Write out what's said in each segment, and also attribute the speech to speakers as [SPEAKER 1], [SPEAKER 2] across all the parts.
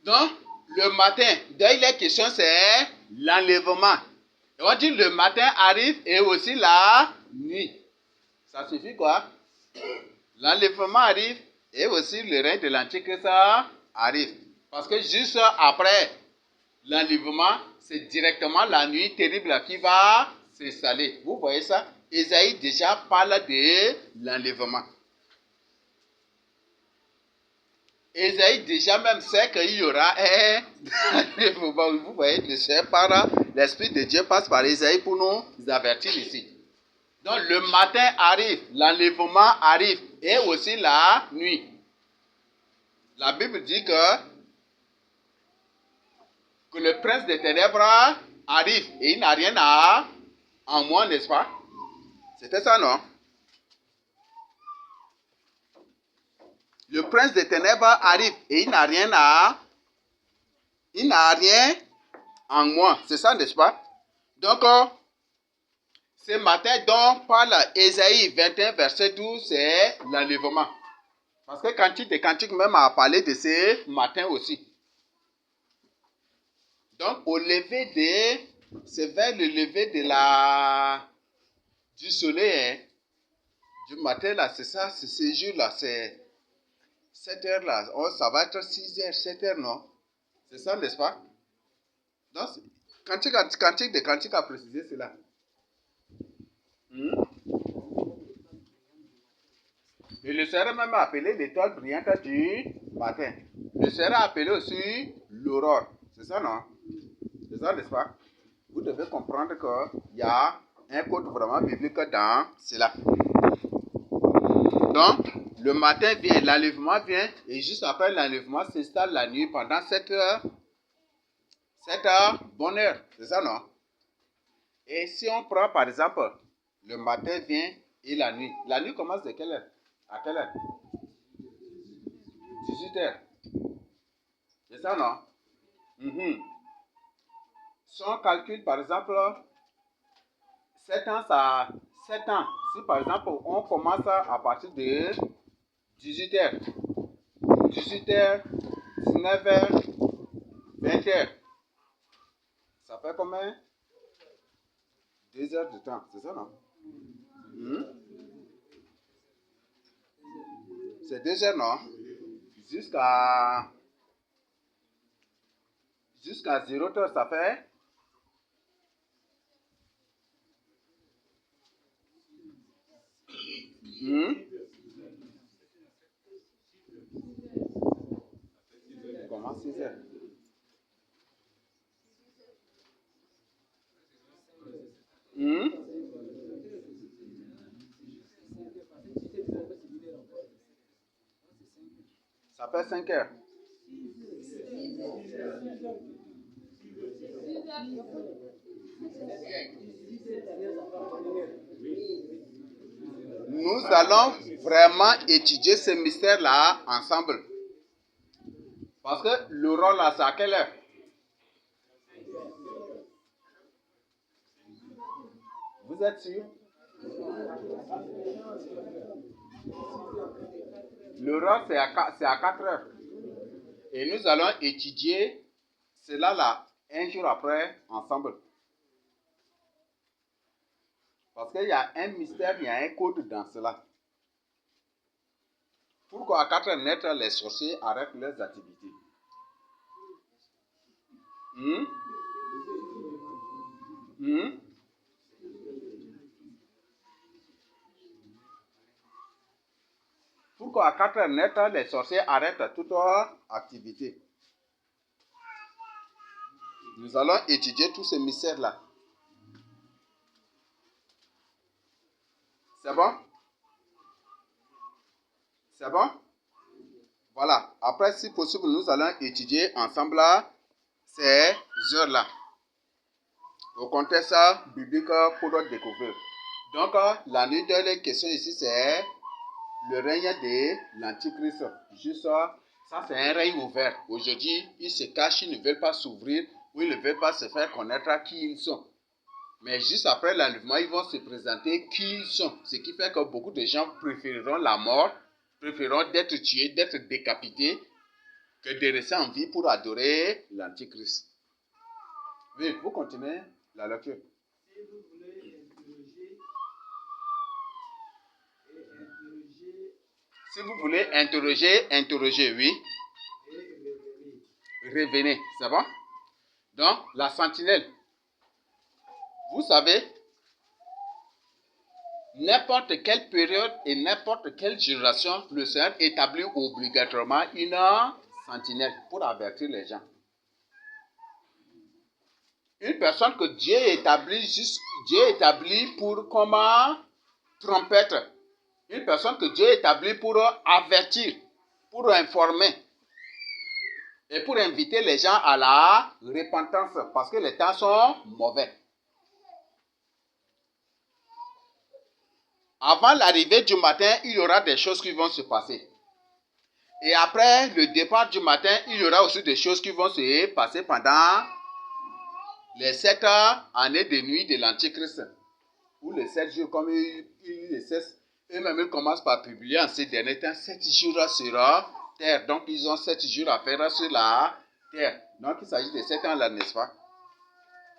[SPEAKER 1] Donc, le matin, dès les questions, c'est l'enlèvement. Et on dit le matin arrive et aussi la nuit. Ça suffit quoi? L'enlèvement arrive et aussi le règne de l'Antichrist arrive. Parce que juste après l'enlèvement, c'est directement la nuit terrible qui va s'installer. Vous voyez ça? Ésaïe déjà parle de l'enlèvement. Ésaïe déjà même sait qu'il y aura un enlèvement. Vous voyez, l'Esprit de Dieu passe par Ésaïe pour nous avertir ici. Donc le matin arrive, l'enlèvement arrive et aussi la nuit. La Bible dit que le prince des ténèbres arrive et il n'a rien en moi, n'est-ce pas? C'était ça, non? Le prince des ténèbres arrive et il n'a rien en moi. C'est ça, n'est-ce pas? Donc, ce matin dont parle Ésaïe 21, verset 12, c'est l'enlèvement. Parce que Cantique des Cantiques même a parlé de ce matin aussi. Donc, c'est vers le lever du soleil, hein, du matin, là, c'est ça, c'est ces jours-là, c'est 7 heures là. Oh, ça va être 6 heures, 7 heures, non? C'est ça, n'est-ce pas? Donc, Cantique des Cantiques a précisé cela. Et le sera même appelé l'étoile brillante du matin. Le sera appelé aussi l'aurore. C'est ça, non? C'est ça, n'est-ce pas? Vous devez comprendre qu'il y a un code vraiment biblique dans cela. Donc, le matin vient, l'enlèvement vient, et juste après l'enlèvement s'installe la nuit pendant 7 heures. 7 heures, bonne heure. C'est ça, non? Et si on prend par exemple, le matin vient et la nuit commence de quelle heure? À quelle heure? 18 heures. C'est ça, non? Si on calcule par exemple 7 ans, ça 7 ans. Si par exemple on commence à partir de 18 heures, 18 heures, 19 heures, 20 heures, ça fait combien? 2 heures de temps, c'est ça, non? C'est 2 heures, non? Jusqu'à 0 heures, ça fait comment 6 heures? Ça fait 5 heures. Nous allons vraiment étudier ce mystère-là ensemble. Parce que l'aurore là, c'est à quelle heure? Vous êtes sûr? L'aurore, c'est à 4 heures. Et nous allons étudier cela là, un jour après, ensemble. Parce qu'il y a un mystère, il y a un code dans cela. Pourquoi à 4 heures net, les sorciers arrêtent leurs activités? Pourquoi à 4 heures net, les sorciers arrêtent toute activité? Nous allons étudier tous ces mystères-là. C'est bon? C'est bon? Voilà. Après, si possible, nous allons étudier ensemble ces heures-là. Au contexte biblique pour notre découverte. Donc, la nuit de la question ici, c'est le règne de l'Antichrist. Juste ça, c'est un règne ouvert. Aujourd'hui, ils se cachent, ils ne veulent pas s'ouvrir ou ils ne veulent pas se faire connaître qui ils sont. Mais juste après l'enlèvement, ils vont se présenter qui ils sont. Ce qui fait que beaucoup de gens préféreront la mort, préféreront d'être tués, d'être décapités, que de rester en vie pour adorer l'Antichrist. Oui, vous continuez la lecture. Si vous voulez interroger, oui. Revenez, c'est bon? Donc, la sentinelle. Vous savez, n'importe quelle période et n'importe quelle génération, le Seigneur établit obligatoirement une sentinelle pour avertir les gens. Une personne que Dieu établit pour comment trompette. Une personne que Dieu établit pour avertir, pour informer et pour inviter les gens à la repentance parce que les temps sont mauvais. Avant l'arrivée du matin, il y aura des choses qui vont se passer. Et après le départ du matin, il y aura aussi des choses qui vont se passer pendant les 7 années de nuit de l'Antichrist. Ou les 7 jours, comme ils les cessent. Eux-mêmes, ils commencent par publier en ces derniers temps, 7 jours sur la terre. Donc, ils ont 7 jours à faire sur la terre. Donc, il s'agit de 7 ans là, n'est-ce pas?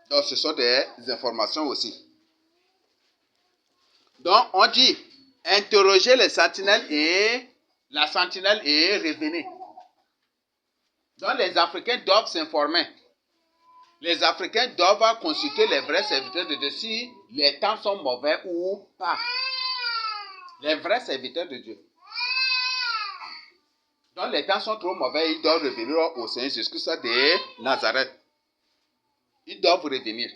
[SPEAKER 1] Donc, ce sont des informations aussi. Donc, on dit, interrogez les sentinelles et la sentinelle et revenez. Donc, les Africains doivent s'informer. Les Africains doivent consulter les vrais serviteurs de Dieu si les temps sont mauvais ou pas. Les vrais serviteurs de Dieu. Donc, les temps sont trop mauvais, ils doivent revenir au Seigneur Jésus-Christ de Nazareth. Ils doivent revenir.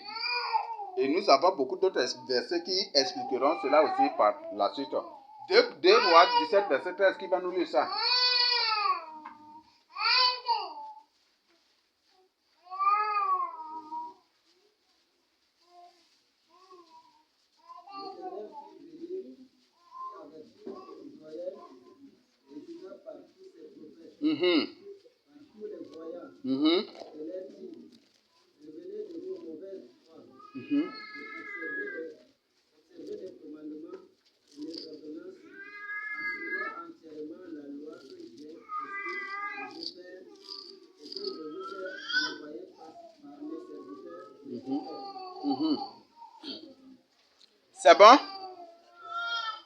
[SPEAKER 1] Et nous avons beaucoup d'autres versets qui expliqueront cela aussi par la suite. 2 Rois 17, verset 13, qui va nous lire ça? C'est bon?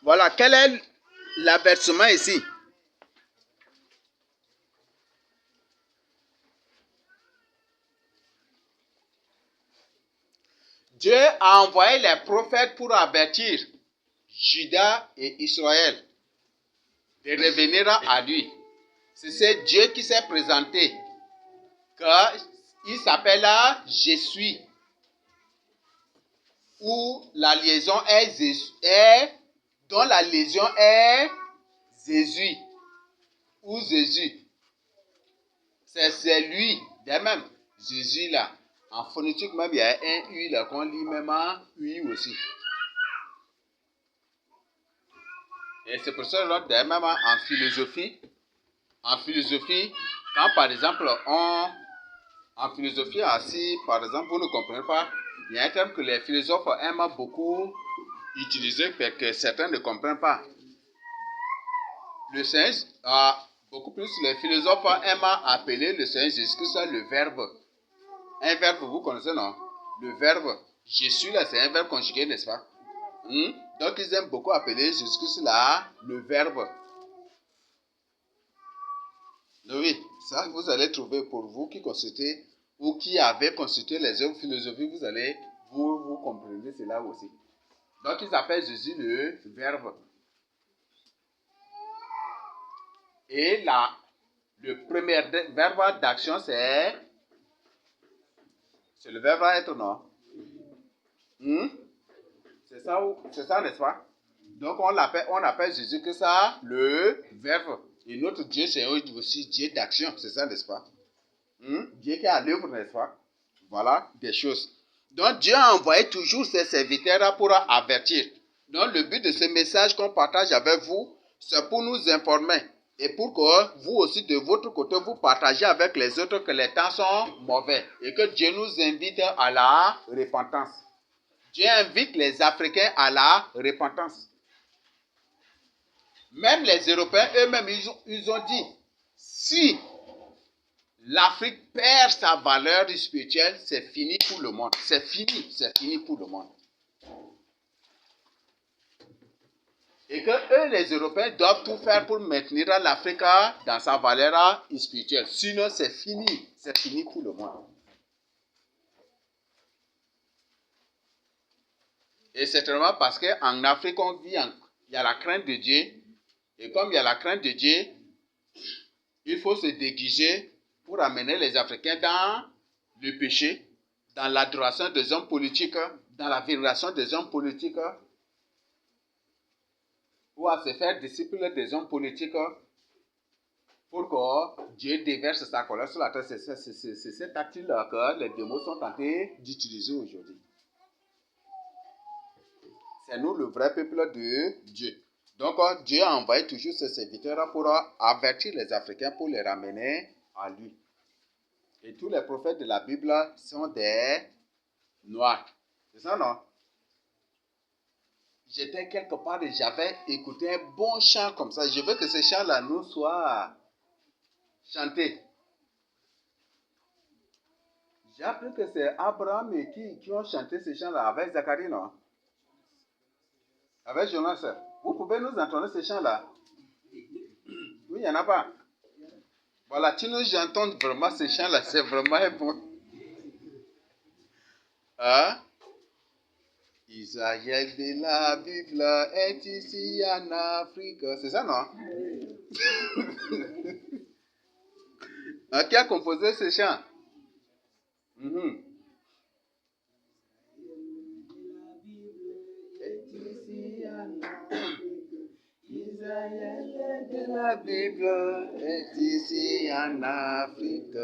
[SPEAKER 1] Voilà, quel est l'avertissement ici? Dieu a envoyé les prophètes pour avertir Juda et Israël de revenir à lui. C'est Dieu qui s'est présenté, qu'il s'appelle Je suis, où la liaison dont la liaison est Jésus, ou Jésus. C'est lui, même Jésus là. En phonétique même, il y a un U là qu'on lit même en U aussi. Et c'est pour ça que même en philosophie, quand par exemple en philosophie, si par exemple vous ne comprenez pas, il y a un terme que les philosophes aiment beaucoup utiliser mais que certains ne comprennent pas. Le Seigneur, beaucoup plus les philosophes aiment appeler le Seigneur Jésus-Christ le verbe. Un verbe, vous connaissez, non? Le verbe, je suis là, c'est un verbe conjugué, n'est-ce pas? Donc, ils aiment beaucoup appeler Jésus-Christ là, le verbe. Oui, ça, vous allez trouver pour vous qui consultez ou qui avez consulté les œuvres philosophiques, vous comprenez cela aussi. Donc, ils appellent Jésus le verbe. Et là, le premier verbe d'action, c'est le verbe être, non? C'est ça, n'est-ce pas? Donc, on appelle Jésus que ça, le verbe. Et notre Dieu, c'est aussi Dieu d'action, c'est ça, n'est-ce pas? Dieu qui est à l'œuvre, n'est-ce pas? Voilà, des choses. Donc, Dieu a envoyé toujours ses serviteurs pour avertir. Donc, le but de ce message qu'on partage avec vous, c'est pour nous informer. Et pour que vous aussi, de votre côté, vous partagez avec les autres que les temps sont mauvais. Et que Dieu nous invite à la repentance. Dieu invite les Africains à la repentance. Même les Européens eux-mêmes, ils ont dit, si l'Afrique perd sa valeur spirituelle, c'est fini pour le monde. C'est fini pour le monde. Et que eux, les Européens, doivent tout faire pour maintenir l'Afrique dans sa valeur spirituelle. Sinon, c'est fini pour le monde. Et c'est vraiment parce qu'en Afrique, on vit, il y a la crainte de Dieu. Et comme il y a la crainte de Dieu, il faut se déguiser pour amener les Africains dans le péché, dans l'adoration des hommes politiques, dans la vénération des hommes politiques, ou à se faire disciples des hommes politiques pour que Dieu déverse sa colère sur la terre. C'est cet acte-là que les démons sont tentés d'utiliser aujourd'hui. C'est nous le vrai peuple de Dieu. Donc Dieu a envoyé toujours ses serviteurs pour avertir les Africains, pour les ramener à lui. Et tous les prophètes de la Bible sont des noirs. C'est ça, non? J'étais quelque part et j'avais écouté un bon chant comme ça. Je veux que ce chant-là nous soit chanté. J'ai appris que c'est Abraham et qui ont chanté ce chant-là avec Zacharie, non? Avec Jonas. Vous pouvez nous entendre ce chant-là? Oui, il n'y en a pas. Voilà, tu nous entends vraiment ce chant-là. C'est vraiment bon. Hein? Israël de la Bible est ici en Afrique. C'est ça, non? Qui a composé ce chant? Israël de la Bible est ici en Afrique.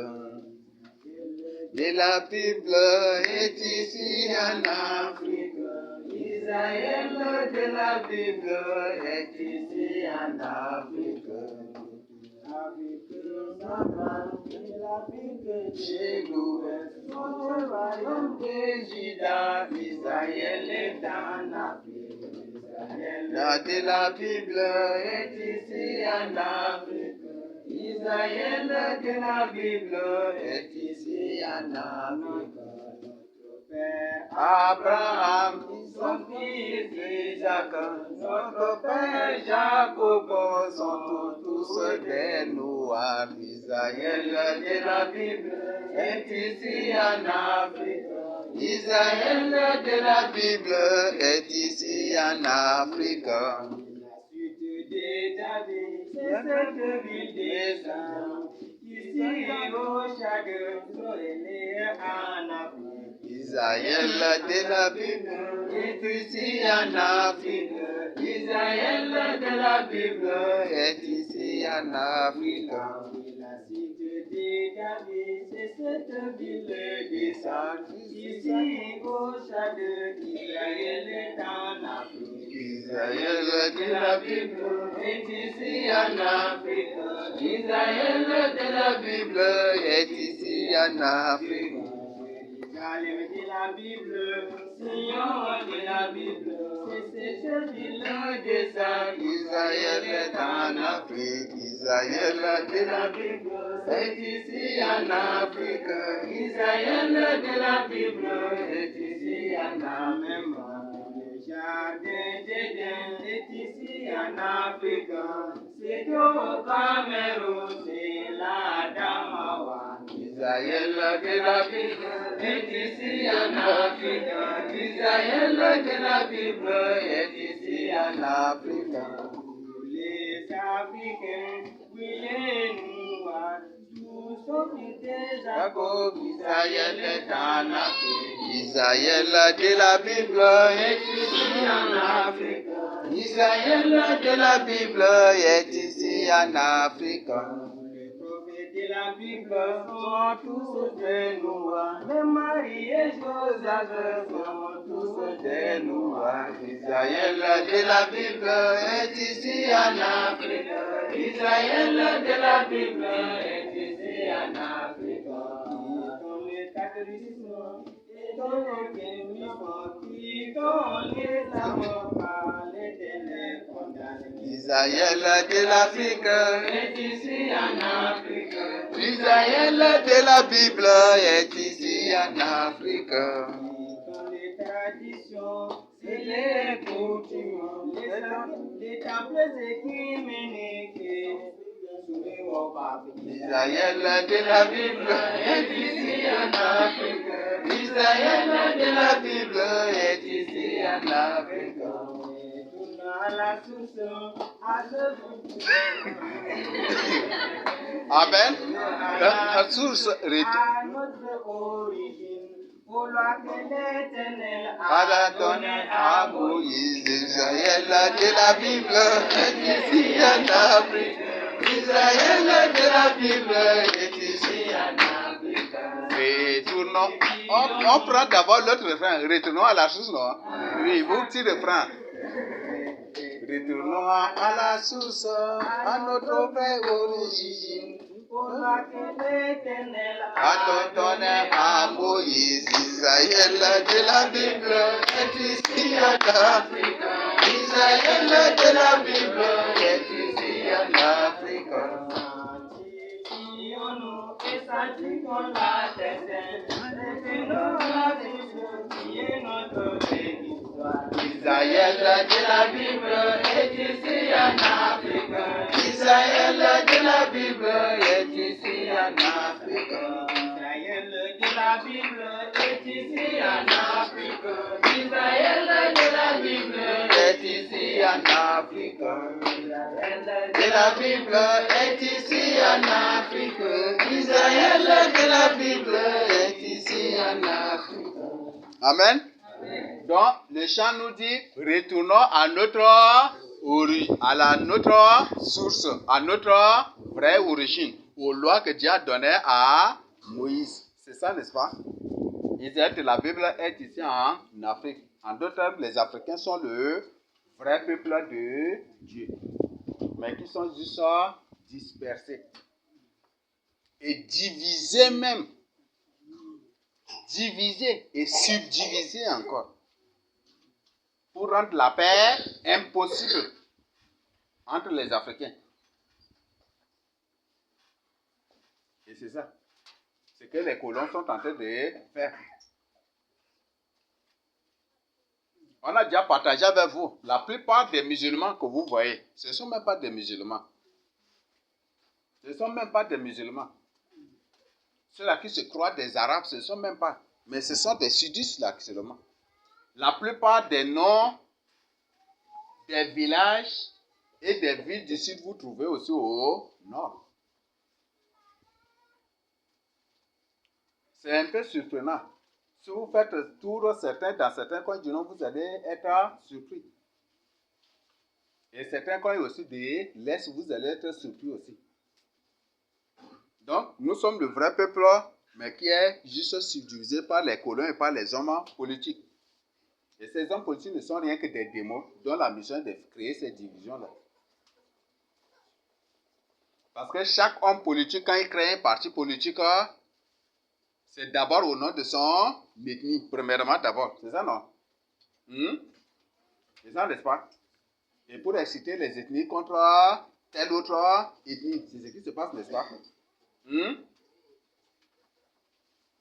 [SPEAKER 1] De la Bible est ici en Afrique. Israël de la Bible est ici en Afrique. L'Afrique chez nous, notre royaume de Juda, Israël est en Afrique. Israël de la Bible est ici en Afrique. Israël de la Bible est ici en Afrique. Abraham, son fils Isaac, notre père Jacob sont tous des noirs. Israël de la Bible est ici en Afrique. Israël de la Bible est ici en Afrique. La suite de David, c'est cette ville des saints. Ici au Tchad, en Afrique. Israël de la Bible est ici en Afrique. Israël de la Bible est ici en Afrique. La cité de David, c'est cette ville des saints. Ici au Tchad, Israël est en Afrique. Israël de la Bible est ici en Afrique. Israël de la Bible est ici en Afrique. Jérusalem de la Bible, Sion de la Bible, c'est cette ville des saints. Israël est en Afrique. Israël de la Bible est ici en Afrique. Israël de la Bible est ici en Afrique. Le jardin d'Éden est ici en Afrique. C'est au Cameroun, c'est la Damawa. Israël de la Bible est ici en Afrique. Israël de la Bible est ici en Afrique. Les Africains, oui les Noirs, tous sont des Jacob. Israël est en Afrique. Israël de la Bible est ici en Afrique. Israël de la Bible est ici en Afrique. De la Bible sont tous des noirs. Les Marie et Joseph sont tous des noirs. Israël de la Bible est ici en Afrique. Israël de la Bible est ici en Afrique. Dans le catholicisme et dans le féminisme, qui dans les amours par l'Éternel condamné. Israël de l'Afrique est ici en Afrique. Israël Israël de la Bible est ici en Afrique.
[SPEAKER 2] Dans les traditions, c'est les coutumes, les temples écuméniques, soumis au pape.
[SPEAKER 1] Israël de la Bible est ici en Afrique. Israël de la Bible est ici en Afrique.
[SPEAKER 2] Retournons à la source, à ce
[SPEAKER 1] Amen. La source
[SPEAKER 2] à notre origine, aux lois que l'Éternel
[SPEAKER 1] a donné à Moïse. Israël de la Bible est ici en Afrique. Israël de la Bible est ici en Afrique. Retournons. On prend d'abord l'autre refrain. Retournons à la source, non? Oui, vous petit refrain. Retournons à la source, à notre vraie origine.
[SPEAKER 2] aux lois que l'Éternel
[SPEAKER 1] A donné à Moïse. Israël de la Bible est ici en Afrique. Israël de la Bible est ici en Afrique.
[SPEAKER 2] Sanctifions-nous et sanctifions la terre sainte. Retenons la source qui est notre vraie histoire.
[SPEAKER 1] Israël de la Bible est ici en Afrique. Israël de la Bible est ici en Afrique.
[SPEAKER 2] Israël de la Bible est ici en Afrique.
[SPEAKER 1] Israël de la Bible est ici en Afrique. De la Bible est ici en Afrique. Israël de la Bible est ici en Afrique. Amen. Donc, le chant nous dit, retournons à notre source, à notre vraie origine, aux lois que Dieu a données à Moïse. C'est ça, n'est-ce pas? Israël de la Bible est ici en Afrique. En d'autres termes, les Africains sont le vrai peuple de Dieu, mais qui sont juste dispersés et divisés même. Divisés et subdivisés encore. Pour rendre la paix impossible entre les Africains. Et c'est ça. C'est que les colons sont en train de faire. On a déjà partagé avec vous. La plupart des musulmans que vous voyez, ce ne sont même pas des musulmans. Ce ne sont même pas des musulmans. Ceux-là qui se croient des Arabes, ce ne sont même pas. Mais ce sont des sudistes là seulement. La plupart des noms des villages et des villes du sud, vous trouvez aussi au nord. C'est un peu surprenant. Si vous faites tour dans certains coins du nord, vous allez être surpris. Et certains coins aussi de l'est, vous allez être surpris aussi. Donc, nous sommes le vrai peuple, mais qui est juste subdivisé par les colons et par les hommes politiques. Et ces hommes politiques ne sont rien que des démons dont la mission est de créer ces divisions-là. Parce que chaque homme politique, quand il crée un parti politique, c'est d'abord au nom de son ethnie, premièrement d'abord. C'est ça, non? C'est ça, n'est-ce pas? Et pour exciter les ethnies contre telle autre ethnie, c'est ce qui se passe, n'est-ce pas?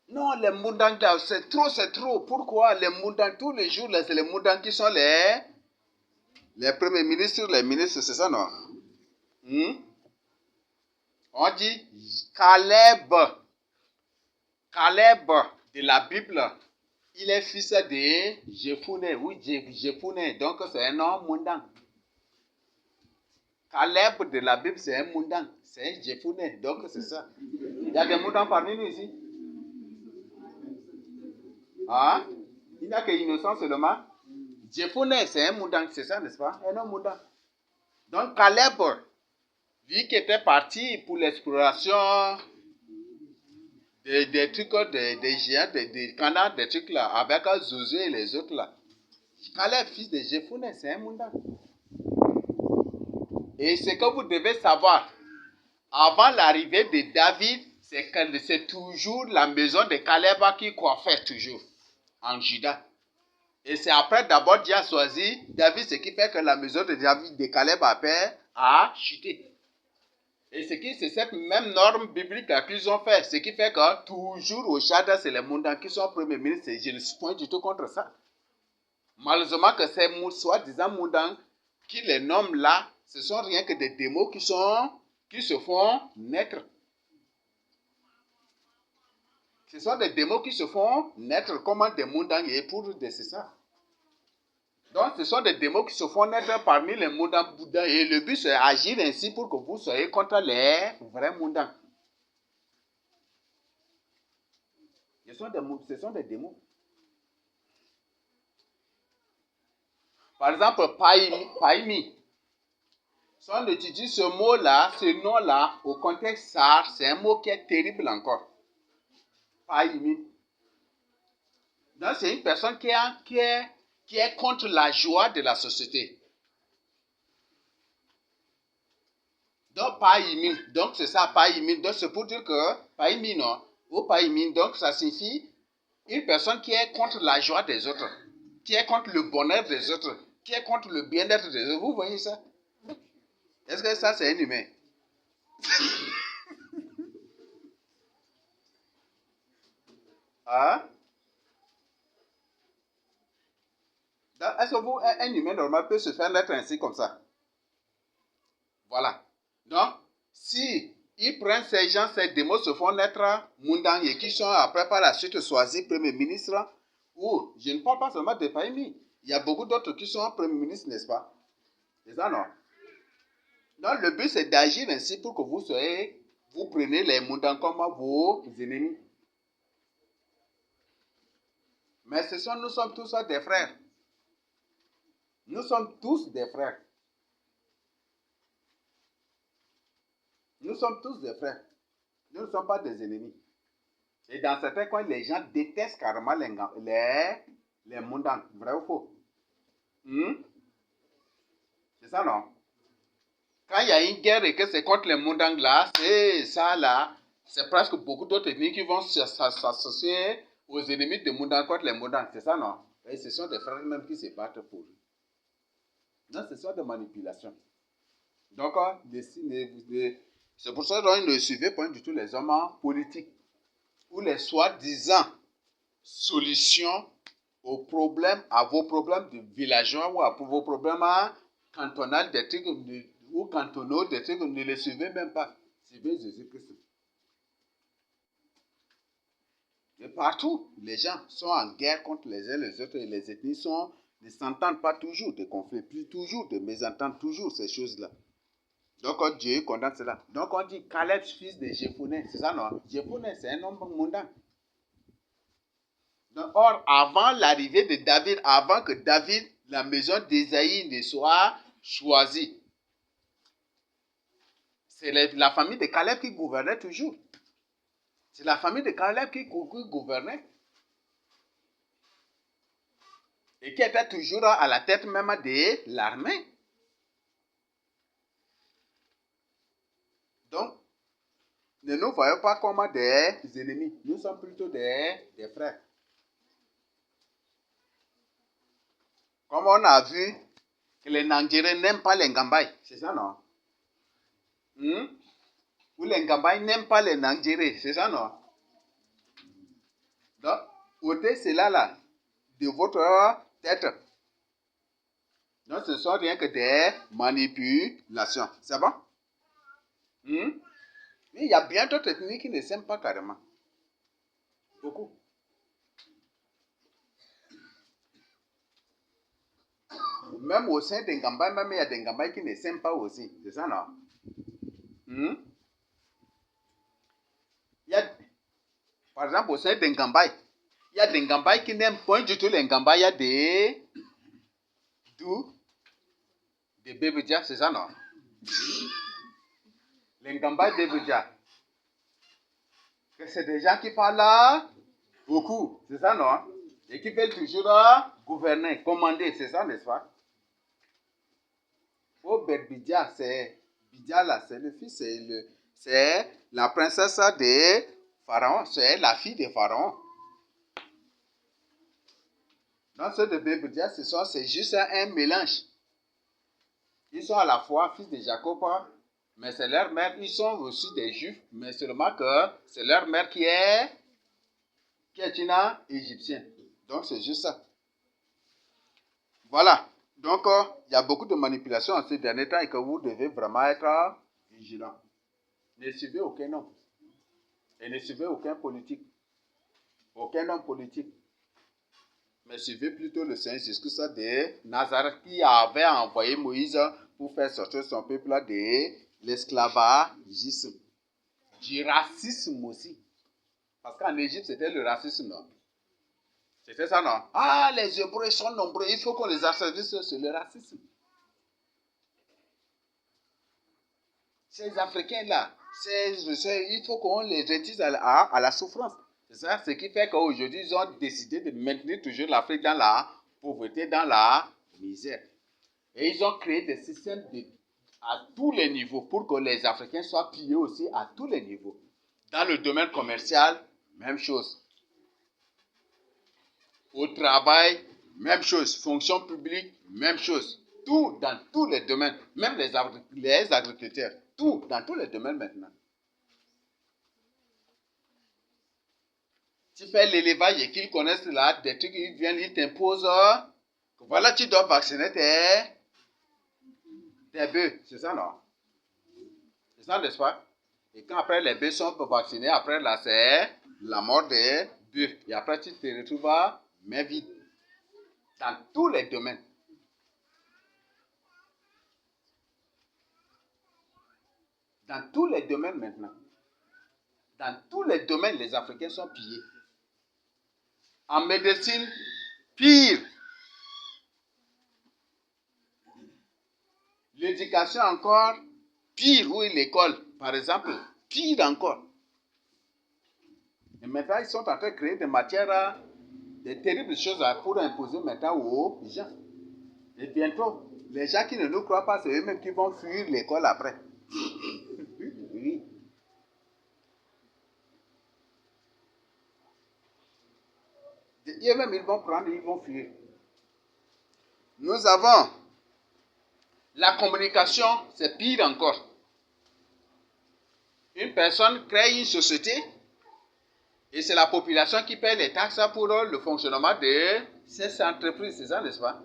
[SPEAKER 1] Non, les Moundang, c'est trop. Pourquoi? Les Moundang, tous les jours, c'est les Moundang qui sont les premiers ministres, les ministres, c'est ça, non? On dit Caleb de la Bible, il est fils de Jephuné, oui, Jephuné, donc c'est un nom Moundang. Caleb de la Bible, c'est un Moundang, c'est un Jephuné, donc c'est ça. Il y a des Moundang parmi nous ici. Ah, il n'y a que innocent seulement. Jephuné, c'est un Moundang, c'est ça, n'est-ce pas? Un homme Moundang. Donc Caleb, lui qui était parti pour l'exploration des trucs, des géants, des canards, des trucs là, avec Josué et les autres là. Caleb, fils de Jephuné, c'est un Moundang. Et ce que vous devez savoir, avant l'arrivée de David, c'est toujours la maison de Caleb qui coiffait toujours en Juda. Et c'est après d'abord Dieu a choisi David, ce qui fait que la maison de David, de Caleb a chuté. Et c'est cette même norme biblique qu'ils ont fait. Ce qui fait que toujours au Tchad, c'est les Moundans qui sont premiers ministres. Je ne suis pas du tout contre ça. Malheureusement que ces soi-disant Moundans qui les nomment là, ce sont rien que des démos qui se font naître. Ce sont des démos qui se font naître comme des Moundans et pour des c'est ça. Donc ce sont des démos qui se font naître parmi les Moundans Bouddha et le but c'est d'agir ainsi pour que vous soyez contre les vrais Moundans. Ce sont des démos. Par exemple, Paimi. Si on étudie ce mot-là, ce nom-là, au contexte SAR, c'est un mot qui est terrible encore. Paimi. Donc, c'est une personne qui est contre la joie de la société. Donc, Paimi. Donc, c'est ça, Paimi. Donc, c'est pour dire que Paimi, non. Ou Paimi, donc, ça signifie une personne qui est contre la joie des autres, qui est contre le bonheur des autres, qui est contre le bien-être des autres. Vous voyez ça? Est-ce que ça, c'est un humain? Hein? Est-ce que un humain normal peut se faire naître ainsi comme ça? Voilà. Donc, si ils prennent ces gens, ces démos se font naître Moundang et qui sont après par la suite choisis Premier ministre, ou je ne parle pas seulement de Paimi, il y a beaucoup d'autres qui sont Premier ministre, n'est-ce pas? C'est ça, non? Donc, le but, c'est d'agir ainsi pour que vous prenez les Moundang comme vos ennemis. Mais nous sommes tous des frères. Nous sommes tous des frères. Nous sommes tous des frères. Nous ne sommes pas des ennemis. Et dans certains coins, les gens détestent carrément les Moundang. Vrai ou faux? C'est ça, non? Quand il y a une guerre et que c'est contre les Moundang là, c'est ça là, c'est presque beaucoup d'autres ethnies qui vont s'associer aux ennemis de Moundang contre les Moundang. C'est ça, non? Et ce sont des frères même qui se battent pour eux. Non, ce sont des manipulations. Donc, c'est pour ça qu'ils ne suivez pas du tout les hommes politiques ou les soi-disant solutions aux problèmes, à vos problèmes de villageois ou à vos problèmes cantonaux, des trucs ou cantonaux, des trucs, ne les suivez même pas. Suivez Jésus-Christ. Et partout, les gens sont en guerre contre les uns les autres et les ethnies ne s'entendent pas toujours, des conflits, plus toujours de mésententes, toujours ces choses-là. Donc Dieu condamne cela. Donc on dit Caleb, fils de Jephuné, c'est ça non? Jephuné, c'est un homme mondain. Or, avant l'arrivée de David, avant que David, la maison d'Ésaïe ne soit choisie, c'est la famille de Caleb qui gouvernait toujours. C'est la famille de Caleb qui gouvernait. Et qui était toujours à la tête même de l'armée. Donc, ne nous voyons pas comme des ennemis. Nous sommes plutôt des frères. Comme on a vu que les Nangérés n'aiment pas les Ngambaï. C'est ça, non? Ou les Ngambaï n'aiment pas les Nangérés. C'est ça, non? Donc, ôtez cela là de votre tête. Donc, ce ne sont rien que des manipulations. C'est bon? Mais il y a bien d'autres ethnies qui ne s'aiment pas carrément. Beaucoup. Même au sein des Ngambaï, même il y a des Ngambaï qui ne s'aiment pas aussi. C'est ça, non? Il y a, par exemple, au sein des Ngambaï, il y a des Ngambaï qui n'aiment pas du tout les Ngambaï. Il y a des Bébédia, c'est ça, non? Les Ngambaï Bébédia. C'est des gens qui parlent beaucoup, c'est ça, non? Et qui veulent toujours gouverner, commander, c'est ça, n'est-ce pas? Oh, Bébédia, c'est Bidia là, c'est le fils, c'est la princesse de Pharaon, c'est la fille de Pharaon. Donc, ceux de Bébédia, c'est juste un mélange. Ils sont à la fois fils de Jacob Mais c'est leur mère, ils sont aussi des juifs, mais seulement que c'est leur mère qui est une égyptienne. Donc c'est juste ça. Voilà. Donc il y a beaucoup de manipulations en ces derniers temps et que vous devez vraiment être vigilant. Ne suivez aucun homme. Et ne suivez aucun politique. Aucun homme politique. Mais suivez plutôt le Seigneur Jésus-Christ de Nazareth qui avait envoyé Moïse pour faire sortir son peuple de l'esclavagisme. Du racisme aussi. Parce qu'en Égypte, c'était le racisme, non? C'était ça, non? Ah, les Hébreux sont nombreux, il faut qu'on les asservisse, c'est le racisme. Ces Africains-là, il faut qu'on les réduise à la souffrance. C'est ça, ce qui fait qu'aujourd'hui, ils ont décidé de maintenir toujours l'Afrique dans la pauvreté, dans la misère. Et ils ont créé des systèmes à tous les niveaux pour que les Africains soient pillés aussi à tous les niveaux. Dans le domaine commercial, même chose. Au travail, même chose. Fonction publique, même chose. Tout dans tous les domaines, même les agriculteurs, tout dans tous les domaines maintenant. Tu fais l'élevage et qu'ils connaissent là, des trucs, ils viennent, ils t'imposent. Voilà, tu dois vacciner tes bœufs. C'est ça, non? C'est ça, n'est-ce pas? Et quand après les bœufs sont vaccinés, après là, c'est la mort des bœufs. Et après, tu te retrouves à main vide. Dans tous les domaines. Dans tous les domaines maintenant. Dans tous les domaines, les Africains sont pillés. En médecine, pire. L'éducation encore, pire. Oui, l'école, par exemple, pire encore. Et maintenant, ils sont en train de créer des matières, des terribles choses pour imposer maintenant aux gens. Et bientôt, les gens qui ne nous croient pas, c'est eux-mêmes qui vont fuir l'école après. Oui. Eux-mêmes, ils vont prendre, ils vont fuir. Nous avons la communication, c'est pire encore. Une personne crée une société et c'est la population qui paie les taxes pour le fonctionnement de ces entreprises, c'est ça, n'est-ce pas?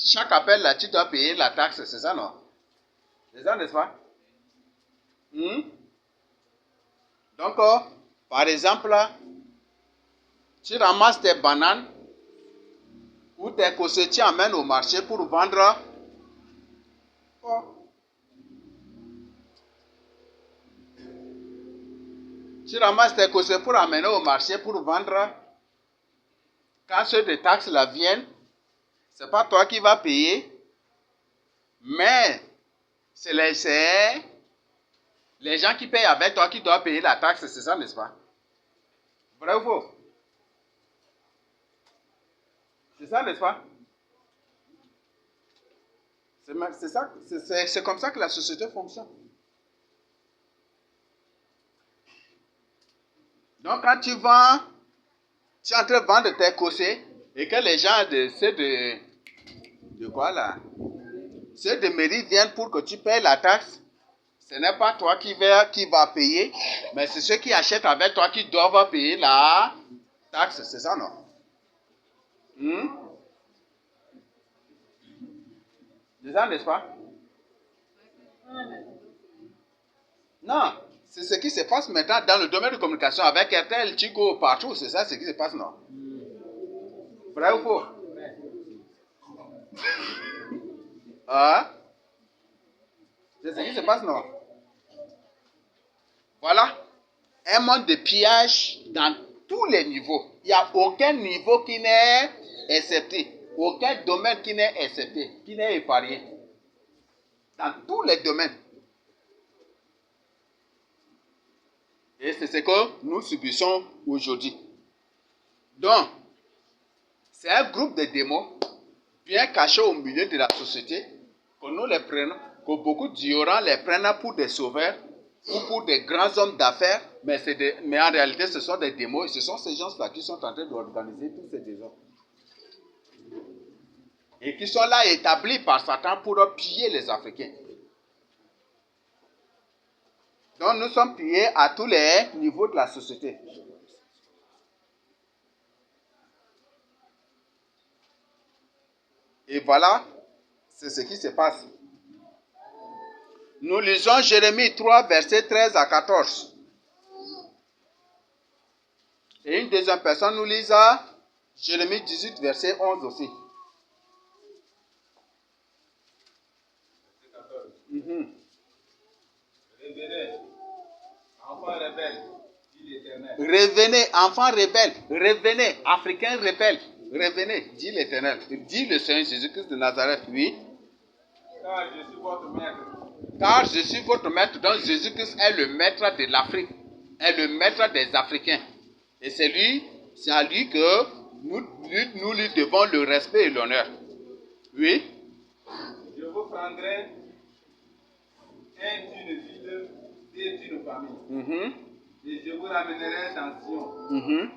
[SPEAKER 1] Chaque appel là, tu dois payer la taxe, c'est ça, non? C'est ça, n'est-ce pas? Donc, par exemple, tu ramasses tes bananes ou tes cossets, tu emmènes au marché pour vendre. Tu ramasses tes cossets pour amener au marché pour vendre. Quand ceux de taxes là viennent, ce n'est pas toi qui vas payer, mais c'est les gens qui payent avec toi qui doivent payer la taxe, c'est ça, n'est-ce pas? Vrai ou faux? C'est ça, n'est-ce pas? C'est comme ça que la société fonctionne. Donc, quand tu vends, tu es en train de vendre tes cossets et que les gens de quoi là? Ceux de mairie viennent pour que tu payes la taxe. Ce n'est pas toi qui va payer, mais c'est ceux qui achètent avec toi qui doivent payer la taxe. C'est ça, non? C'est ça, n'est-ce pas? Non, c'est ce qui se passe maintenant dans le domaine de communication avec RTL, Chico, partout. C'est ça ce qui se passe, non? Vrai ou faux? Hein? C'est ce qui se passe, non? Voilà. Un monde de pillage dans tous les niveaux. Il n'y a aucun niveau qui n'est excepté. Aucun domaine qui n'est excepté, qui n'est épargné. Dans tous les domaines. Et c'est ce que nous subissons aujourd'hui. Donc, c'est un groupe de démons bien cachés au milieu de la société, que nous les prenons, que beaucoup d'ignorants les prennent pour des sauveurs ou pour des grands hommes d'affaires, mais en réalité ce sont des démons et ce sont ces gens-là qui sont en train d'organiser tous ces désordres. Et qui sont là établis par Satan pour piller les Africains. Donc nous sommes pillés à tous les niveaux de la société. Et voilà, c'est ce qui se passe. Nous lisons Jérémie 3, versets 13 à 14. Et une deuxième personne nous lise Jérémie 18, verset 11 aussi. Mhm.
[SPEAKER 2] Revenez, enfants rebelles, dit l'Éternel.
[SPEAKER 1] Revenez, enfants rebelles, revenez, Africains rebelles, revenez, dit l'Éternel. Dit le Seigneur Jésus-Christ de Nazareth, oui.
[SPEAKER 2] Car je suis votre maître.
[SPEAKER 1] Car je suis votre maître, donc Jésus-Christ est le maître de l'Afrique, est le maître des Africains. Et c'est à lui que nous lui devons le respect et l'honneur. Oui.
[SPEAKER 2] Je vous prendrai un d'une ville et d'une famille.
[SPEAKER 1] Mhm.
[SPEAKER 2] Et je vous ramènerai dans Sion.
[SPEAKER 1] Mhm.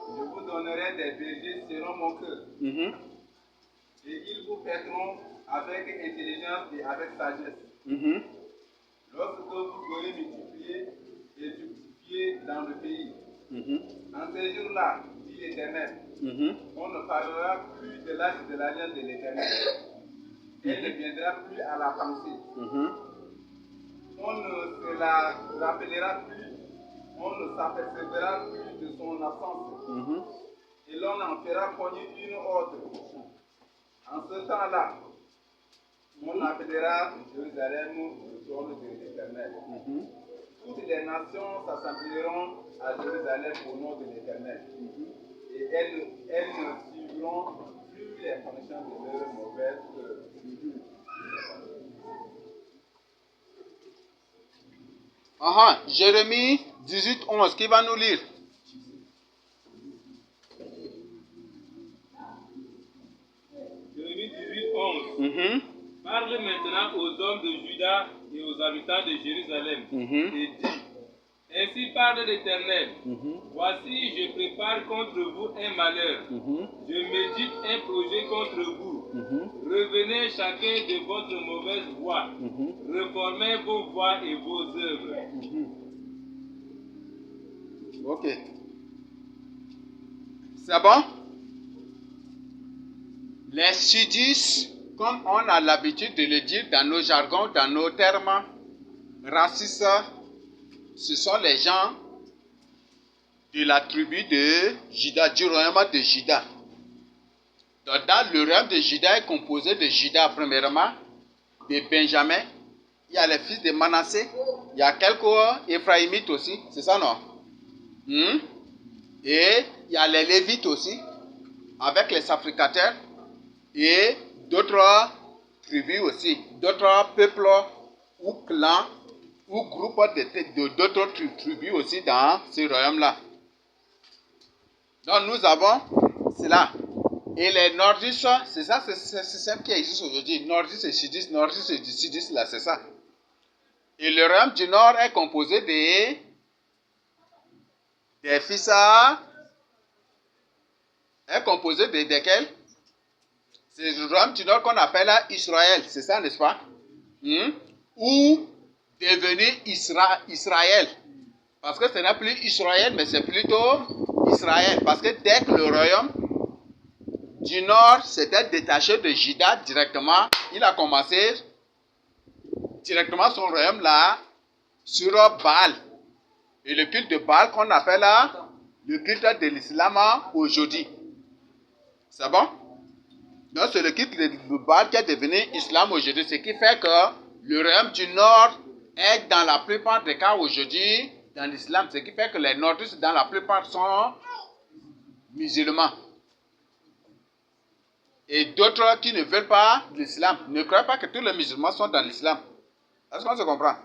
[SPEAKER 2] Je vous donnerai des bergers selon mon cœur.
[SPEAKER 1] Mhm.
[SPEAKER 2] Et ils vous paîtront avec intelligence et avec sagesse.
[SPEAKER 1] Mhm.
[SPEAKER 2] Lorsque vous aurez multiplié et fructifié dans le pays.
[SPEAKER 1] Mhm.
[SPEAKER 2] En ces jours-là, dit l'Éternel,
[SPEAKER 1] Mhm.
[SPEAKER 2] on ne parlera plus de l'âge de l'alliance de l'Éternel. Elle ne viendra plus à la pensée.
[SPEAKER 1] Mhm.
[SPEAKER 2] On ne se la rappellera plus, on ne s'apercevra plus de son absence.
[SPEAKER 1] Mhm.
[SPEAKER 2] Et l'on en fera cogner une autre. En ce temps-là, on appellera Jérusalem le trône de l'Éternel.
[SPEAKER 1] Mhm.
[SPEAKER 2] Toutes les nations s'assembleront à Jérusalem au nom de l'Éternel. Et elles ne suivront plus les fonctions de leurs mauvaises œuvres.
[SPEAKER 1] Jérémie 18, 11, qui va nous lire?
[SPEAKER 2] Jérémie 18, 11.
[SPEAKER 1] Mhm.
[SPEAKER 2] Parle maintenant aux hommes de Juda et aux habitants de Jérusalem.
[SPEAKER 1] Mhm.
[SPEAKER 2] Et dis, ainsi parle l'Éternel.
[SPEAKER 1] Mhm.
[SPEAKER 2] Voici, je prépare contre vous un malheur.
[SPEAKER 1] Mhm.
[SPEAKER 2] Je médite un projet contre vous.
[SPEAKER 1] Mhm.
[SPEAKER 2] Revenez chacun de votre mauvaise voie.
[SPEAKER 1] Mhm.
[SPEAKER 2] Reformez vos voies et vos œuvres.
[SPEAKER 1] Ok. C'est bon? Les sudistes, comme on a l'habitude de le dire dans nos jargons, dans nos termes racistes, ce sont les gens de la tribu de Juda, du royaume de Juda. Donc, dans le royaume de Juda est composé de Juda, premièrement, de Benjamin, il y a les fils de Manassé, il y a quelques Éphraïmites aussi, c'est ça non? Et il y a les Lévites aussi, avec les sacrificateurs, et d'autres tribus aussi, d'autres peuples ou clans ou groupes d'autres tribus aussi dans ce royaume-là. Donc nous avons cela. Et les nordistes, c'est ça, c'est ce qui existe aujourd'hui. Nordistes et sudistes, nordistes et sudistes, là, c'est ça. Et le royaume du nord est composé des fils est composé de desquels? C'est le royaume du nord qu'on appelle Israël, c'est ça, n'est-ce pas? Ou devenu Israël. Parce que ce n'est plus Israël, mais c'est plutôt Israël. Parce que dès que le royaume du nord s'était détaché de Juda directement, il a commencé directement son royaume là sur Baal. Et le culte de Baal qu'on appelle le culte de l'islam aujourd'hui. C'est bon? Donc c'est le culte de Baal qui est devenu islam aujourd'hui. Ce qui fait que le royaume du nord est dans la plupart des cas aujourd'hui dans l'islam. Ce qui fait que les nordistes dans la plupart sont musulmans. Et d'autres qui ne veulent pas l'islam. Ne croient pas que tous les musulmans sont dans l'islam. Est-ce qu'on se comprend?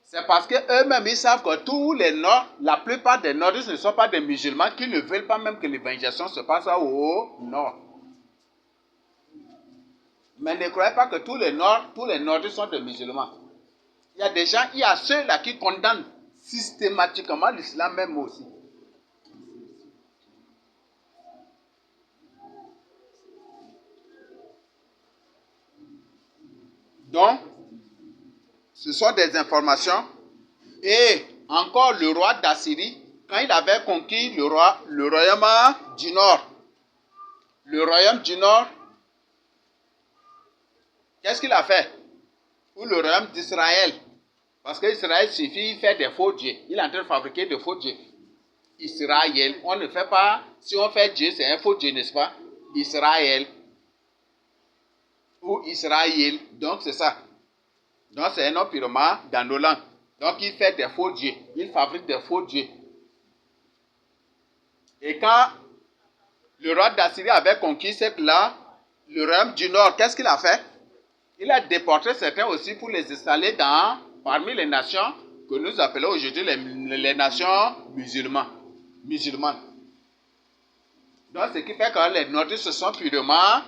[SPEAKER 1] C'est parce qu'eux-mêmes, ils savent que tous les Nords, la plupart des nordistes ne sont pas des musulmans qui ne veulent pas même que l'évangélisation se passe au nord. Mais ne croyez pas que tous les nordistes sont des musulmans. Il y a des gens, il y a ceux-là qui condamnent systématiquement l'islam même aussi. Donc, Ce sont des informations. Et encore le roi d'Assyrie, quand il avait conquis le royaume du Nord, le royaume du Nord, qu'est-ce qu'il a fait? Ou le royaume d'Israël. Parce qu'Israël suffit de faire des faux dieux. Il est en train de fabriquer des faux dieux. Israël, on ne fait pas, si on fait Dieu, c'est un faux Dieu, n'est-ce pas? Israël. Ou Israël. Donc c'est ça. Donc c'est un nom purement dans nos langues. Donc il fait des faux dieux. Il fabrique des faux dieux. Et quand le roi d'Assyrie avait conquis cette là, le royaume du Nord, qu'est-ce qu'il a fait? Il a déporté certains aussi pour les installer parmi les nations que nous appelons aujourd'hui les nations musulmanes. Donc ce qui fait que les nordistes sont purement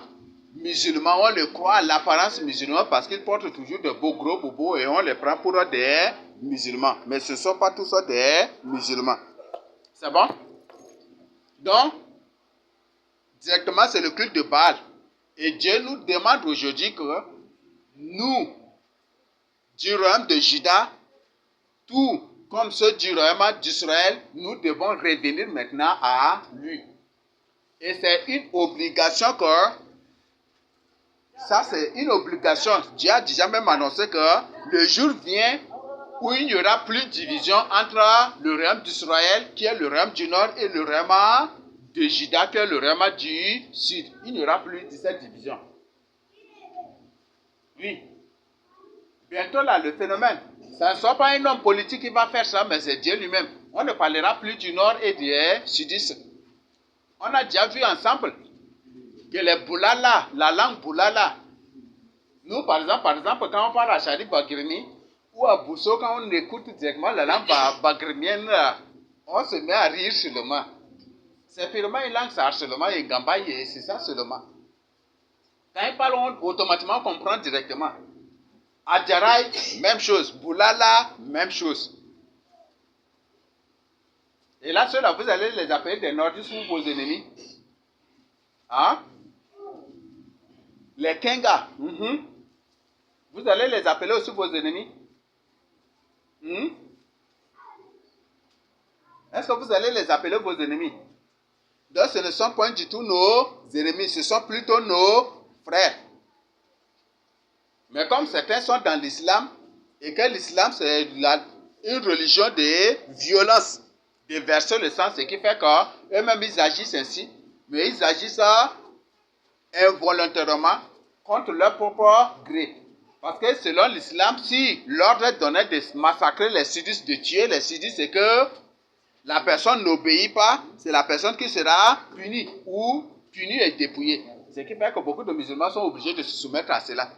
[SPEAKER 1] musulmans, on le croit à l'apparence musulmane parce qu'ils portent toujours de beaux gros bobos et on les prend pour des musulmans. Mais ce ne sont pas tous des musulmans. C'est bon? Donc, directement, c'est le culte de Baal. Et Dieu nous demande aujourd'hui que nous, du royaume de Juda, tout comme ceux du royaume d'Israël, nous devons revenir maintenant à lui. Et c'est une obligation que, ça c'est une obligation, Dieu a déjà même annoncé que le jour vient où il n'y aura plus de division entre le royaume d'Israël, qui est le royaume du Nord, et le royaume de Juda, qui est le royaume du Sud. Il n'y aura plus de cette division. Oui. Bientôt là, le phénomène, ça ne sera pas un homme politique qui va faire ça, mais c'est Dieu lui-même. On ne parlera plus du Nord et du Sudiste. On a déjà vu ensemble que les Boulala, la langue Boulala, nous par exemple, quand on parle à Chari Bagrimi ou à Bousso, quand on écoute directement la langue bagrimienne, on se met à rire seulement. C'est purement une langue Sahar seulement et Gambaye, c'est ça seulement. Quand ils parlent, on automatiquement comprend directement. Adjaraï, même chose. Boulala, même chose. Et là, ceux-là, vous allez les appeler des nordistes ou vos ennemis. Hein? Les Kenga. Vous allez les appeler aussi vos ennemis. Est-ce que vous allez les appeler vos ennemis? Donc, ce ne sont pas du tout nos ennemis, ce sont plutôt nos frères. Mais comme certains sont dans l'islam, et que l'islam c'est une religion de violence, de verser le sang, ce qui fait qu'eux-mêmes ils agissent ainsi, mais ils agissent involontairement contre leur propre gré. Parce que selon l'islam, si l'ordre est donné de massacrer les sudistes, de tuer les sudistes, c'est que la personne n'obéit pas, c'est la personne qui sera punie ou punie et dépouillée. Ce qui fait que beaucoup de musulmans sont obligés de se soumettre à cela.